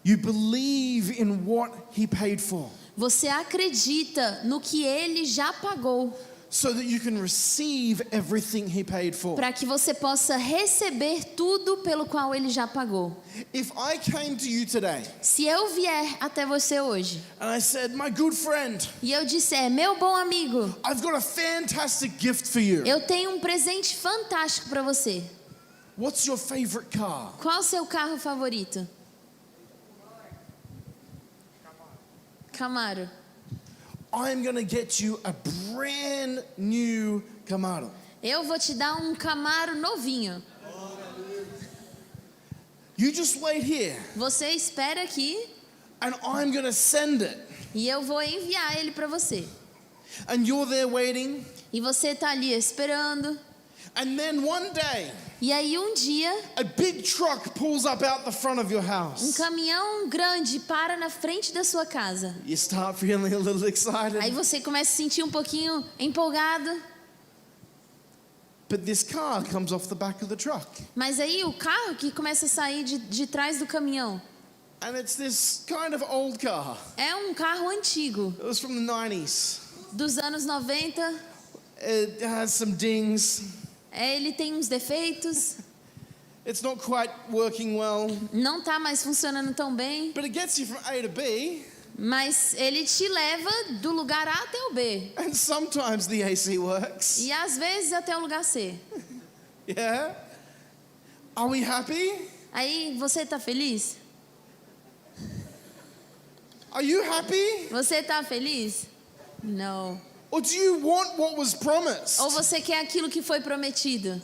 You believe in what he paid for Você acredita no que Ele já pagou so that you can receive everything he paid for. para que você possa receber tudo pelo qual Ele já pagou. If I came to you today Se eu vier até você hoje and I said, my good friend, e eu disser, meu bom amigo, I've got a fantastic gift for you. eu tenho um presente fantástico para você. What's your favorite car? Qual o seu carro favorito? Camaro. I'm going to get you a brand new Camaro. Eu vou te dar um Camaro novinho. You just wait here Você espera aqui and I'm going to send it. e eu vou enviar ele para você. And you're there waiting. E você tá ali esperando. And then one day, E aí um dia, a big truck pulls up out the front of your um house. caminhão grande para na frente da sua casa. You start feeling a little Aí excited. você começa a se sentir um pouquinho empolgado. But this car comes off the back of the truck. Mas aí o carro que começa a sair de trás do caminhão And it's this kind of old car. é um carro antigo, It was from the 90s. dos anos 90. It has some dings. Ele tem uns defeitos, It's not quite working well. não tá mais funcionando tão bem, But it gets you from A to B. mas ele te leva do lugar A até o B. And sometimes the AC works. E às vezes até o lugar C. Yeah? Are we happy? Aí você tá feliz? Are you happy? Você tá feliz? Não. Or do you want what was promised? Ou você quer aquilo que foi prometido?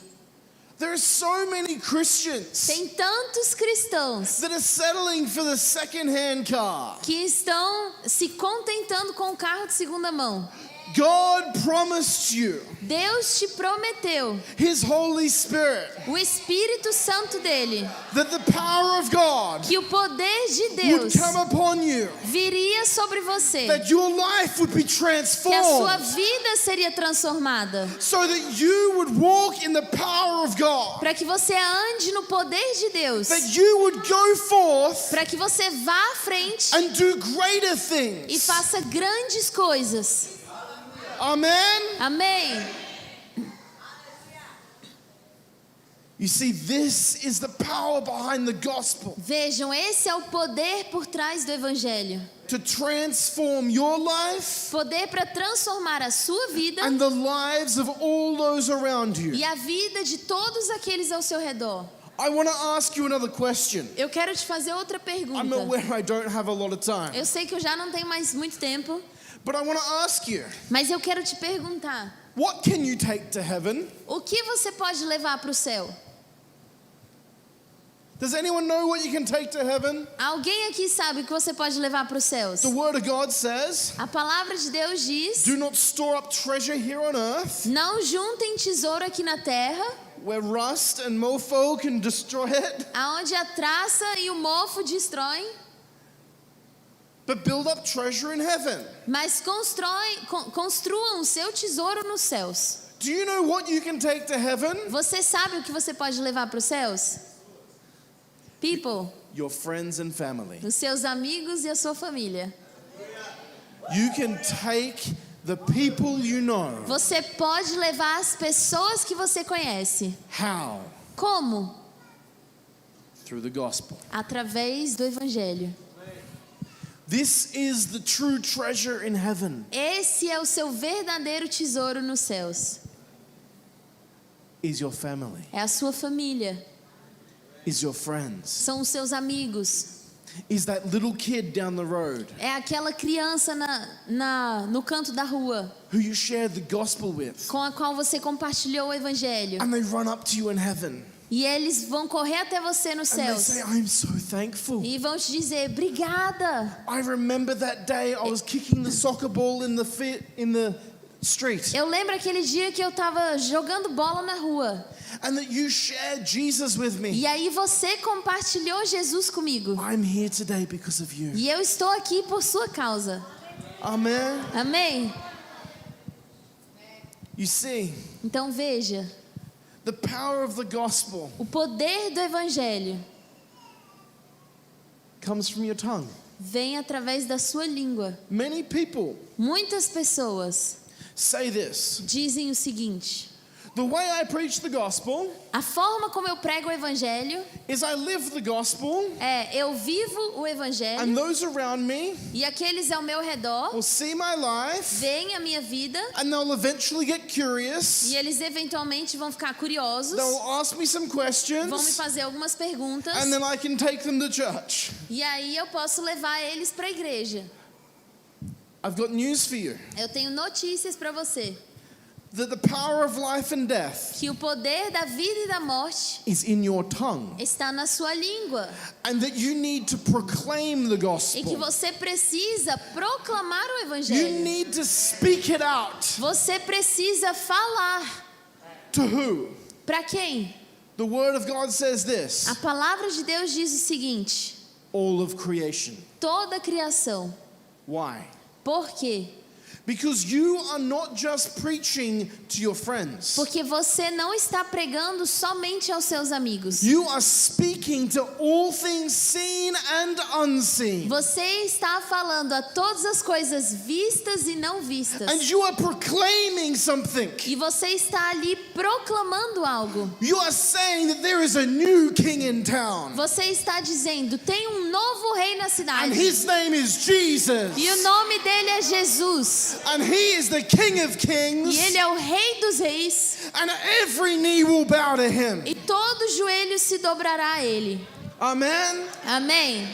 There are so many Christians Tem tantos cristãos that are settling for the second-hand car. que estão se contentando com o carro de segunda mão. God promised you Deus te prometeu His Holy Spirit, o Espírito Santo dele, that the power of God que o poder de would Deus come upon you, viria sobre você, that your life would be que a sua transformed, vida seria transformada, so that you would walk in the power of God, para que você ande no poder de Deus, that you would go forth para que você vá à frente and do greater e things. faça grandes coisas. Amen? Amém. You see, this is the power behind the gospel, Vejam, esse é o poder por trás do evangelho. to transform your life Poder para transformar a sua vida and the lives of all those around you. e a vida de todos aqueles ao seu redor. I want to ask you another question. Eu quero te fazer outra I'm pergunta. aware I don't have a lot of time, Eu sei que eu já não tenho mais muito tempo, but I want to ask you, mas eu quero te perguntar: what can you take to heaven? o que você pode levar para o céu? Does anyone know what you can take to heaven? Alguém aqui sabe o que você pode levar para os céus? The Word of God says, A palavra de Deus diz: do not store up treasure here on earth, não juntem tesouro aqui na terra, where rust and mofo can destroy it, aonde a traça e o mofo destroem, but build up treasure in heaven. mas construam o seu tesouro nos céus. Do you know what you can take to heaven? Você sabe o que você pode levar para os céus? People, Your friends and family. os seus amigos e a sua família. You can take the people you know. Você pode levar as pessoas que você conhece. How? Como? Through the gospel. Através do evangelho. This is the true treasure in heaven. Esse é o seu verdadeiro tesouro nos céus. Is your family. É a sua família. Is your friends. São os seus amigos. Is that little kid down the road É aquela criança no canto da rua who you shared the gospel with, com a qual você compartilhou o evangelho. and they run up to you in heaven E eles vão correr até você nos and they céus. say, I'm so thankful. E vão te dizer: obrigada. I remember that day I was kicking the soccer ball in the street, Eu lembro aquele dia que eu estava jogando bola na rua. and that you shared Jesus with me. E aí você compartilhou Jesus comigo. I'm here today because of you. E eu estou aqui por sua causa. Amen. Amém? You see, Então veja, the power of the gospel o poder do evangelho comes from your tongue. vem através da sua língua. Many people Muitas pessoas say this: dizem o seguinte: the way I preach the gospel a forma como eu prego o evangelho is I live the gospel, é eu vivo o evangelho and those around me e aqueles ao meu redor will see my life, veem a minha vida and they'll eventually get curious. e eles eventualmente vão ficar curiosos, They'll ask me some vão me questions, fazer algumas perguntas and then I can take them to church. e aí eu posso levar eles para a igreja. I've got news for you. Eu tenho notícias para você. That the power of life and death Que o poder da vida e da morte is in your tongue, está na sua língua. and that you need to proclaim the E que gospel. você precisa proclamar o You evangelho. need to speak it out. Você precisa falar. To who? Para quem? The word of God says this: A palavra de Deus diz o seguinte: all of creation. toda a criação. Why? Por quê? Because you are not just preaching to your friends. Porque você não está pregando somente aos seus amigos. You are speaking to all things seen and unseen. Você está falando a todas as coisas vistas e não vistas. And you are proclaiming something. E você está ali proclamando algo. You are saying that there is a new king in town. Você está dizendo: tem um novo rei na And cidade. his name is Jesus. E o nome dele é Jesus. And he is the King of E Kings. ele é o rei dos reis. And every knee will bow to him. E todo joelho se dobrará a ele. Amen. Amém?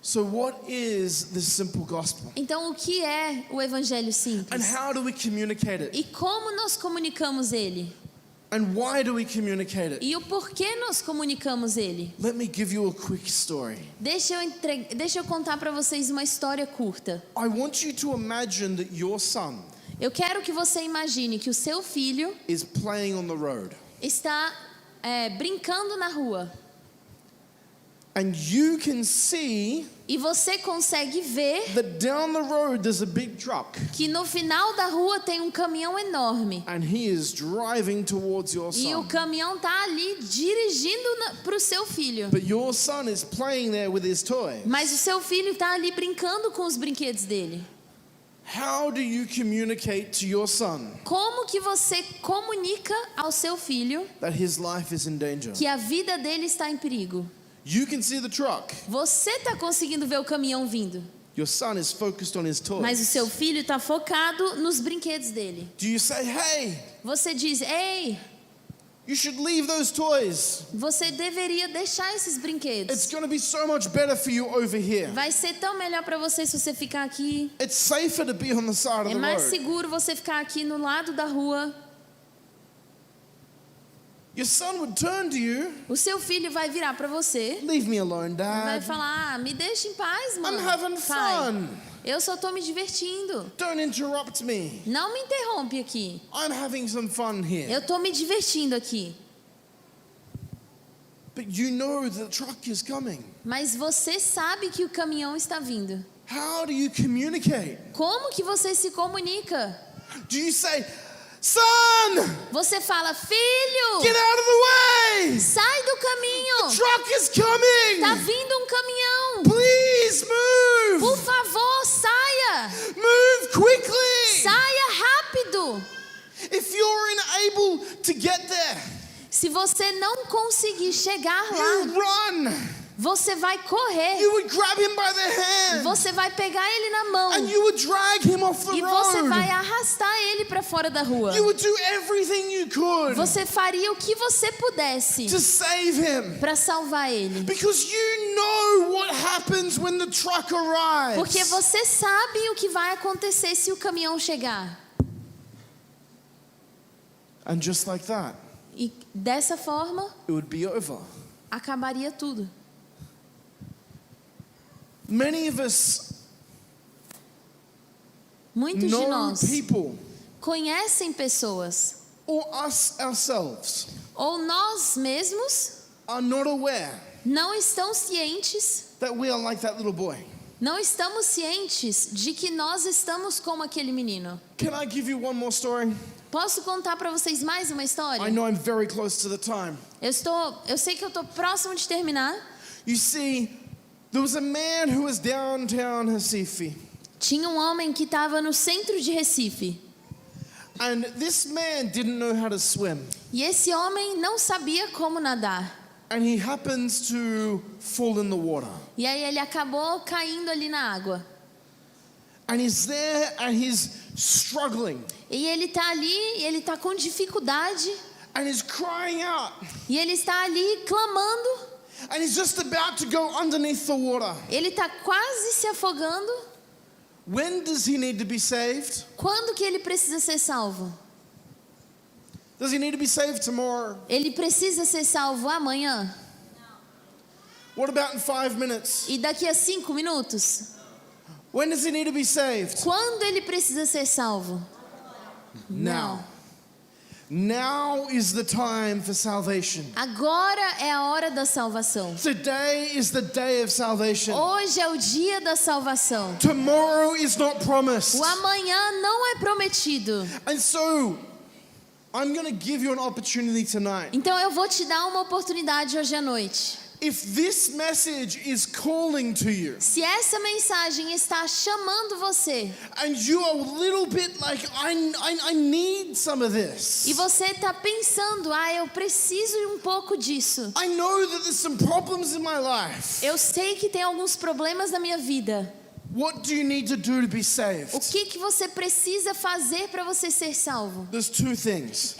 So what is this simple gospel? Então o que é o evangelho And simples? how do we communicate it? E como nós comunicamos ele? And why do we communicate it? E o porquê nós comunicamos ele? Let me give you a quick story. Deixa eu contar para vocês uma história curta. I want you to imagine that your son Eu quero que você imagine que o seu filho is playing on the road. está brincando na rua. And you can see E você consegue ver that down the road there's a big truck. que no final da rua tem um caminhão enorme. And he is driving towards your E o son. caminhão tá ali dirigindo para o seu filho. But your son is playing there with his toys. Mas o seu filho está ali brincando com os brinquedos dele. How do you communicate to your son Como que você comunica ao seu filho that his life is in danger? que a vida dele está em perigo? You can see the truck. Você está conseguindo ver o caminhão vindo, Your son is focused on his toys. mas o seu filho está focado nos brinquedos dele. Do you say, hey, Você diz: ei, you should leave those toys. você deveria deixar esses It's brinquedos. going to be so much better for you over here. Vai ser tão melhor para você se você ficar aqui. It's safer to be on the side of É the mais road. seguro você ficar aqui no lado da rua. Your son would turn to you. O seu filho vai virar para você, Leave me alone, vai Dad. falar: me deixa em paz, mano. I'm having Pai, fun. eu só tô me divertindo. Don't interrupt me. Não me interrompe aqui. I'm having some fun here. Eu tô me divertindo aqui. But you know the truck is coming. Mas você sabe que o caminhão está vindo. How do you communicate? Como que você se comunica? Do you say, son, Você fala: filho, get out of the way. sai do caminho. Truck is coming. Tá vindo um caminhão. Please Por move. favor, saia. Move quickly. Saia rápido. If you're unable to get there, Se você não conseguir chegar you lá, run. você vai correr. You would grab him by the hand. Você vai pegar ele na mão. And you would drag him off the E você vai road. arrastar ele para fora da rua. You would do everything you could Você faria o que você pudesse to save him. para salvar ele. Because you know what happens when the truck arrives. Porque você sabe o que vai acontecer se o caminhão chegar. And just like that, E dessa forma, it would be over. acabaria tudo. Many of us Muitos de know nós people conhecem pessoas, or us ourselves ou nós mesmos are not aware não estão cientes, that we are like that little boy. não estamos cientes de que nós estamos como aquele menino. Can I give you one more story? Posso contar para vocês mais uma história? I know I'm very close to the time. Eu sei que eu estou próximo de terminar. You see, there was a man who was downtown Recife. Tinha um homem que estava no centro de Recife. And this man didn't know how to swim. E esse homem não sabia como nadar. And he happens to fall in the water. E aí ele acabou caindo ali na água. And he's there and he's struggling. E ele está ali, ele está com dificuldade. And he's crying out. E ele está ali clamando. And he's just about to go underneath the water. Ele está quase se afogando. When does he need to be saved? Quando que ele precisa ser salvo? Does he need to be saved tomorrow? Ele precisa ser salvo amanhã? What about in 5 minutes? E daqui a 5 minutos? When does he need to be saved? Quando ele precisa ser salvo? Now. Now is the time for salvation. Agora é a hora da salvação. Today is the day of salvation. Hoje é o dia da salvação. Tomorrow is not promised. O amanhã não é prometido. And so, I'm going to give you an opportunity tonight. Então eu vou te dar uma oportunidade hoje à noite. If this message is calling to you, Se essa mensagem está chamando você and you are a little bit like, I need some of this. e você está pensando: eu preciso um pouco disso. I know that there's some problems in my life. Eu sei que tem alguns problemas na minha vida. What do you need to do to be saved? O que você precisa fazer para você ser salvo? There's two things.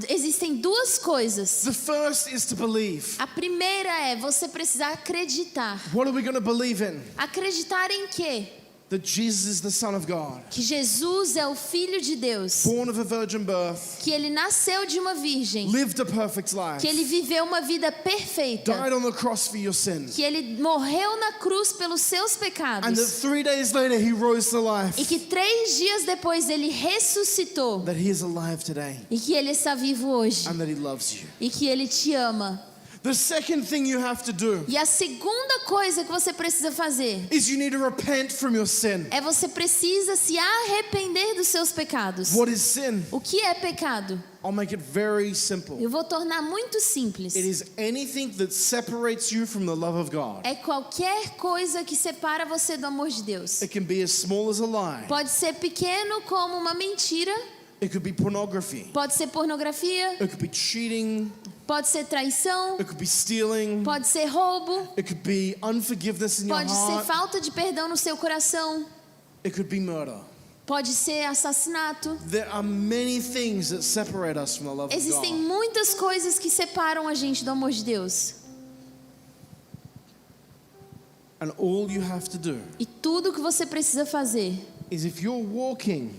Existem duas coisas. The first is to believe. A primeira é você precisar acreditar. What are we going to believe in? Acreditar em quê? that Jesus is the Son of God, que Jesus é o Filho de Deus, born of a virgin birth, que ele nasceu de uma virgem, lived a perfect life, que ele viveu uma vida perfeita, died on the cross for your sins, que ele morreu na cruz pelos seus and that pecados 3 days later he rose to life, e que 3 dias depois ele ressuscitou that he is alive today, e que ele está vivo hoje and that he loves you. e que ele te ama. The second thing you have to do E a segunda coisa que você precisa fazer is you need to repent from your sin. é você precisa se arrepender dos seus pecados. What is sin? O que é pecado? I'll make it very simple. Eu vou tornar muito simples. It is anything that separates you from the love of God. É qualquer coisa que separa você do amor de Deus. It can be as small as a lie. Pode ser pequeno como uma mentira, It could be pornography. pode ser pornografia, It could be cheating. pode ser traição, It could be stealing. pode ser roubo, It could be unforgiveness in your pode ser heart. falta de perdão no seu coração, It could be murder. pode ser assassinato. There are many things that separate us from the love of Existem God. muitas coisas que separam a gente do amor de Deus. And all you have to do E tudo que você precisa fazer is if you're walking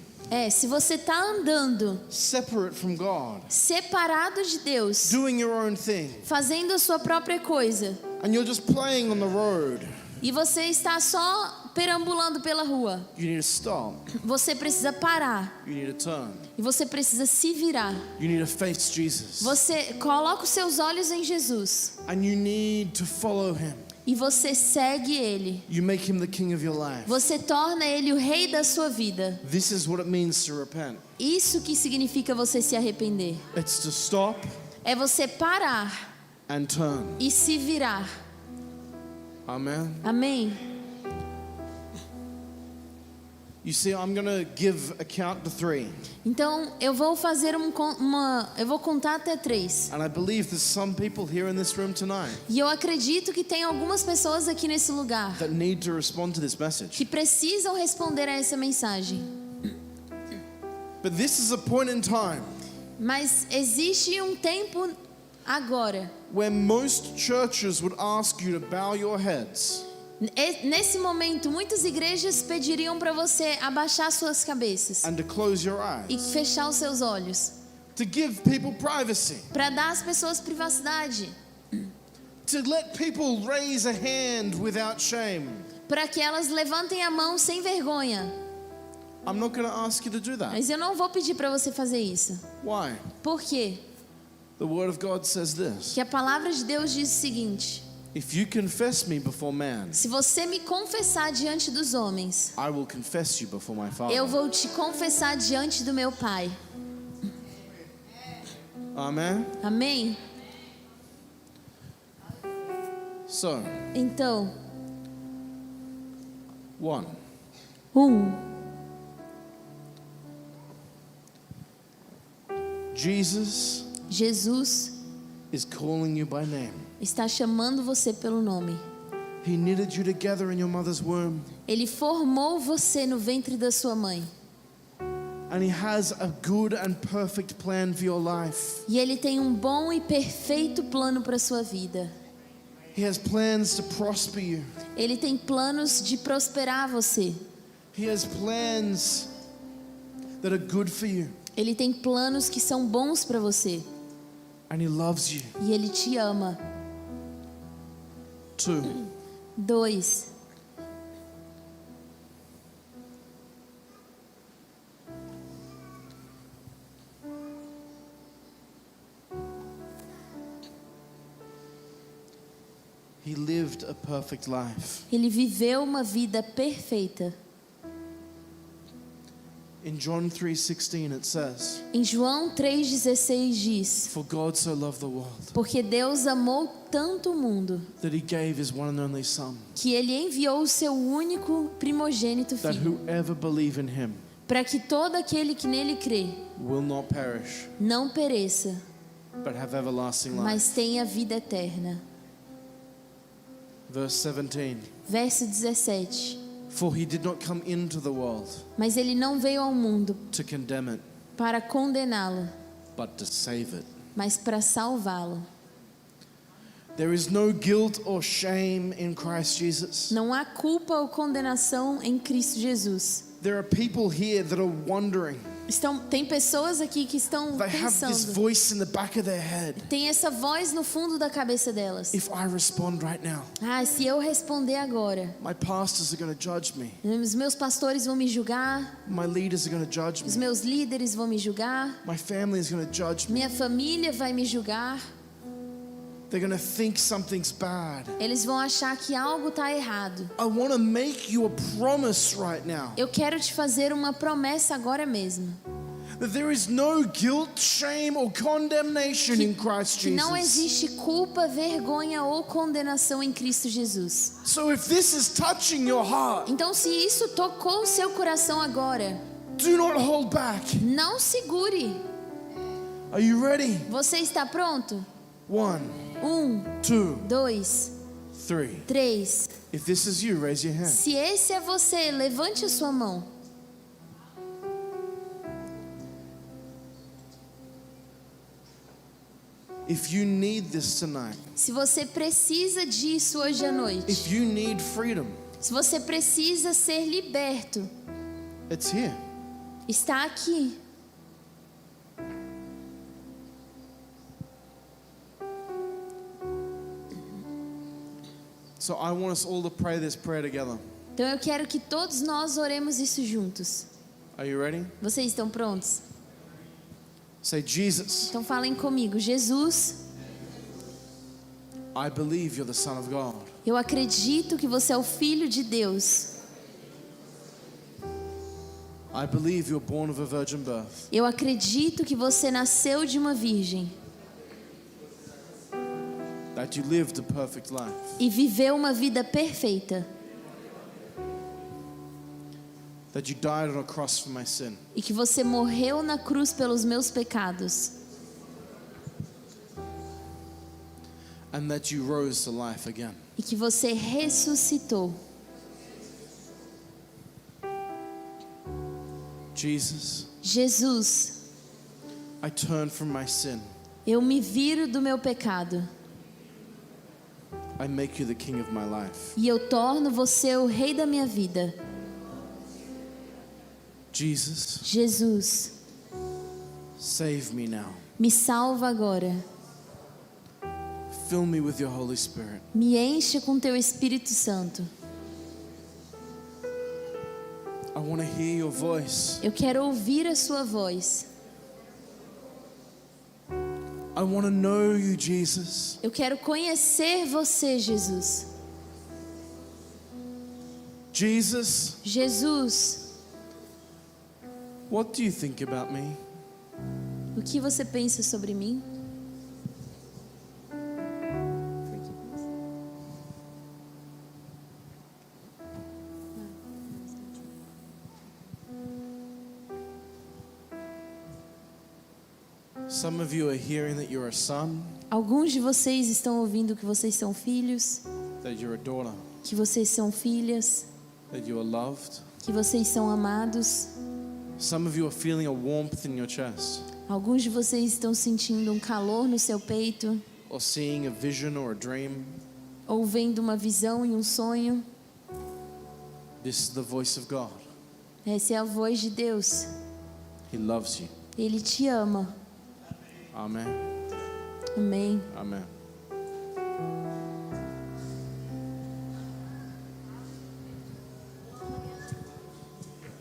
se você está andando separate from God, separado de Deus, doing your own thing, fazendo a sua própria coisa, and you're just playing on the road, e você está só perambulando pela rua, you need to stop. você precisa parar You need to turn. e você precisa se virar. You need to face Jesus. Você coloca os seus olhos em Jesus And you need to follow him. e você segue ele. You make him the king of your life. Você torna ele o rei da sua vida. This is what it means to repent. Isso que significa você se arrepender. It's to stop É você parar and turn. e se virar. Amen. Amém? You see, I'm going to give a count to 3. Então eu vou fazer eu vou contar até 3. And I believe there's some people here in this room tonight E eu acredito que tem algumas pessoas aqui nesse lugar that need to respond to this message. que precisam responder a essa mensagem. But this is a point in time Mas existe um tempo agora. where most churches would ask you to bow your heads Nesse momento, muitas igrejas pediriam para você abaixar suas cabeças and to close your e eyes, fechar os seus olhos, to give people privacy, para dar às pessoas privacidade, to let people raise a hand without shame. para que elas levantem a mão sem vergonha. I'm not going to ask you to do that. Mas eu não vou pedir para você fazer isso. Why? Por quê? The Word of God says this: Que a palavra de Deus diz o seguinte: if you confess me before man, se você me confessar diante dos homens, I will confess you before my Father. eu vou te confessar diante do meu Pai. Amen? Amém? So, Então, 1. Jesus is calling you by name. está chamando você pelo nome. He knitted you together in your mother's womb. Ele formou você no ventre da sua mãe. And he has a good and perfect plan for your life. E Ele tem um bom e perfeito plano para a sua vida. He has plans to prosper you. Ele tem planos de prosperar você. He has plans that are good for you. Ele tem planos que são bons para você. And he loves you. E Ele te ama. 2. 2. He lived a perfect life. Ele viveu uma vida perfeita. In John 3:16 it says, Em João 3,16 diz: for God so loved the world porque Deus amou tanto o mundo that he gave his one and only son, que Ele enviou o seu único primogênito that filho, whoever believe in him para que todo aquele que nele crê will not perish não pereça, but have everlasting life. mas tenha vida eterna. Verse 17, Verso 17. for he did not come into the world Mas Ele não veio ao mundo to condemn it, para condená-lo, but to save it. mas para salvá-lo. There is no guilt or shame in Christ Jesus. Não há culpa ou condenação em Cristo Jesus. There are people here that are wondering. Tem pessoas aqui que estão They have this pensando. voice in the back of their head. Tem essa voz no fundo da cabeça delas. If I respond right now, Se eu responder agora, my pastors are going to judge me. os meus pastores vão me julgar, My leaders are going to judge os me. meus líderes vão me julgar, My family is going to judge me. minha família vai me julgar. They're going to think something's bad. Eles vão achar que algo está errado. I want to make you a promise right now Eu quero te fazer uma promessa agora mesmo. that there is no guilt, shame, or condemnation in Christ Que não Jesus. existe culpa, vergonha ou condenação em Cristo Jesus. So if this is touching your heart, Então, se isso tocou o seu coração agora, do not hold back. não segure. Are you ready? Você está pronto? 1, 1, 2, 2, 3. 3. If this is you, raise your hand. Se esse é você, levante a sua mão. If you need this tonight, Se você precisa disso hoje à noite, if you need freedom, se você precisa ser liberto, it's here. está aqui. So I want us all to pray this prayer together. Então eu quero que todos nós oremos isso juntos. Are you ready? Vocês estão prontos? Say, Jesus, Então falem comigo. Jesus, I believe you're the Son of God. eu acredito que você é o Filho de Deus. I believe you're born of a virgin birth. Eu acredito que você nasceu de uma virgem That you lived a perfect life. e viveu uma vida perfeita. That you died on a cross for my sin. E que você morreu na cruz pelos meus pecados. And that you rose to life again. E que você ressuscitou. Jesus, Jesus, I turn from my sin. eu me viro do meu pecado. I make you the king of my life. E eu torno você o rei da minha vida. Jesus, Jesus, save me now. me salva agora. Fill me with your Holy Spirit. Me enche com teu Espírito Santo. I want to hear your voice. Eu quero ouvir a sua voz. I want to know you, Jesus. Eu quero conhecer você, Jesus. Jesus, Jesus, what do you think about me? o que você pensa sobre mim? Some of you are hearing that you're a son, Alguns de vocês estão ouvindo que vocês são filhos, that you're a daughter, que vocês são filhas, that you are loved. que vocês são amados. Some of you are feeling a warmth in your chest, Alguns de vocês estão sentindo um calor no seu peito, or seeing a vision or a dream. ou vendo uma visão e um sonho. This is the voice of God. Essa é a voz de Deus. He loves you. Ele te ama. Amen. Amém. Amen.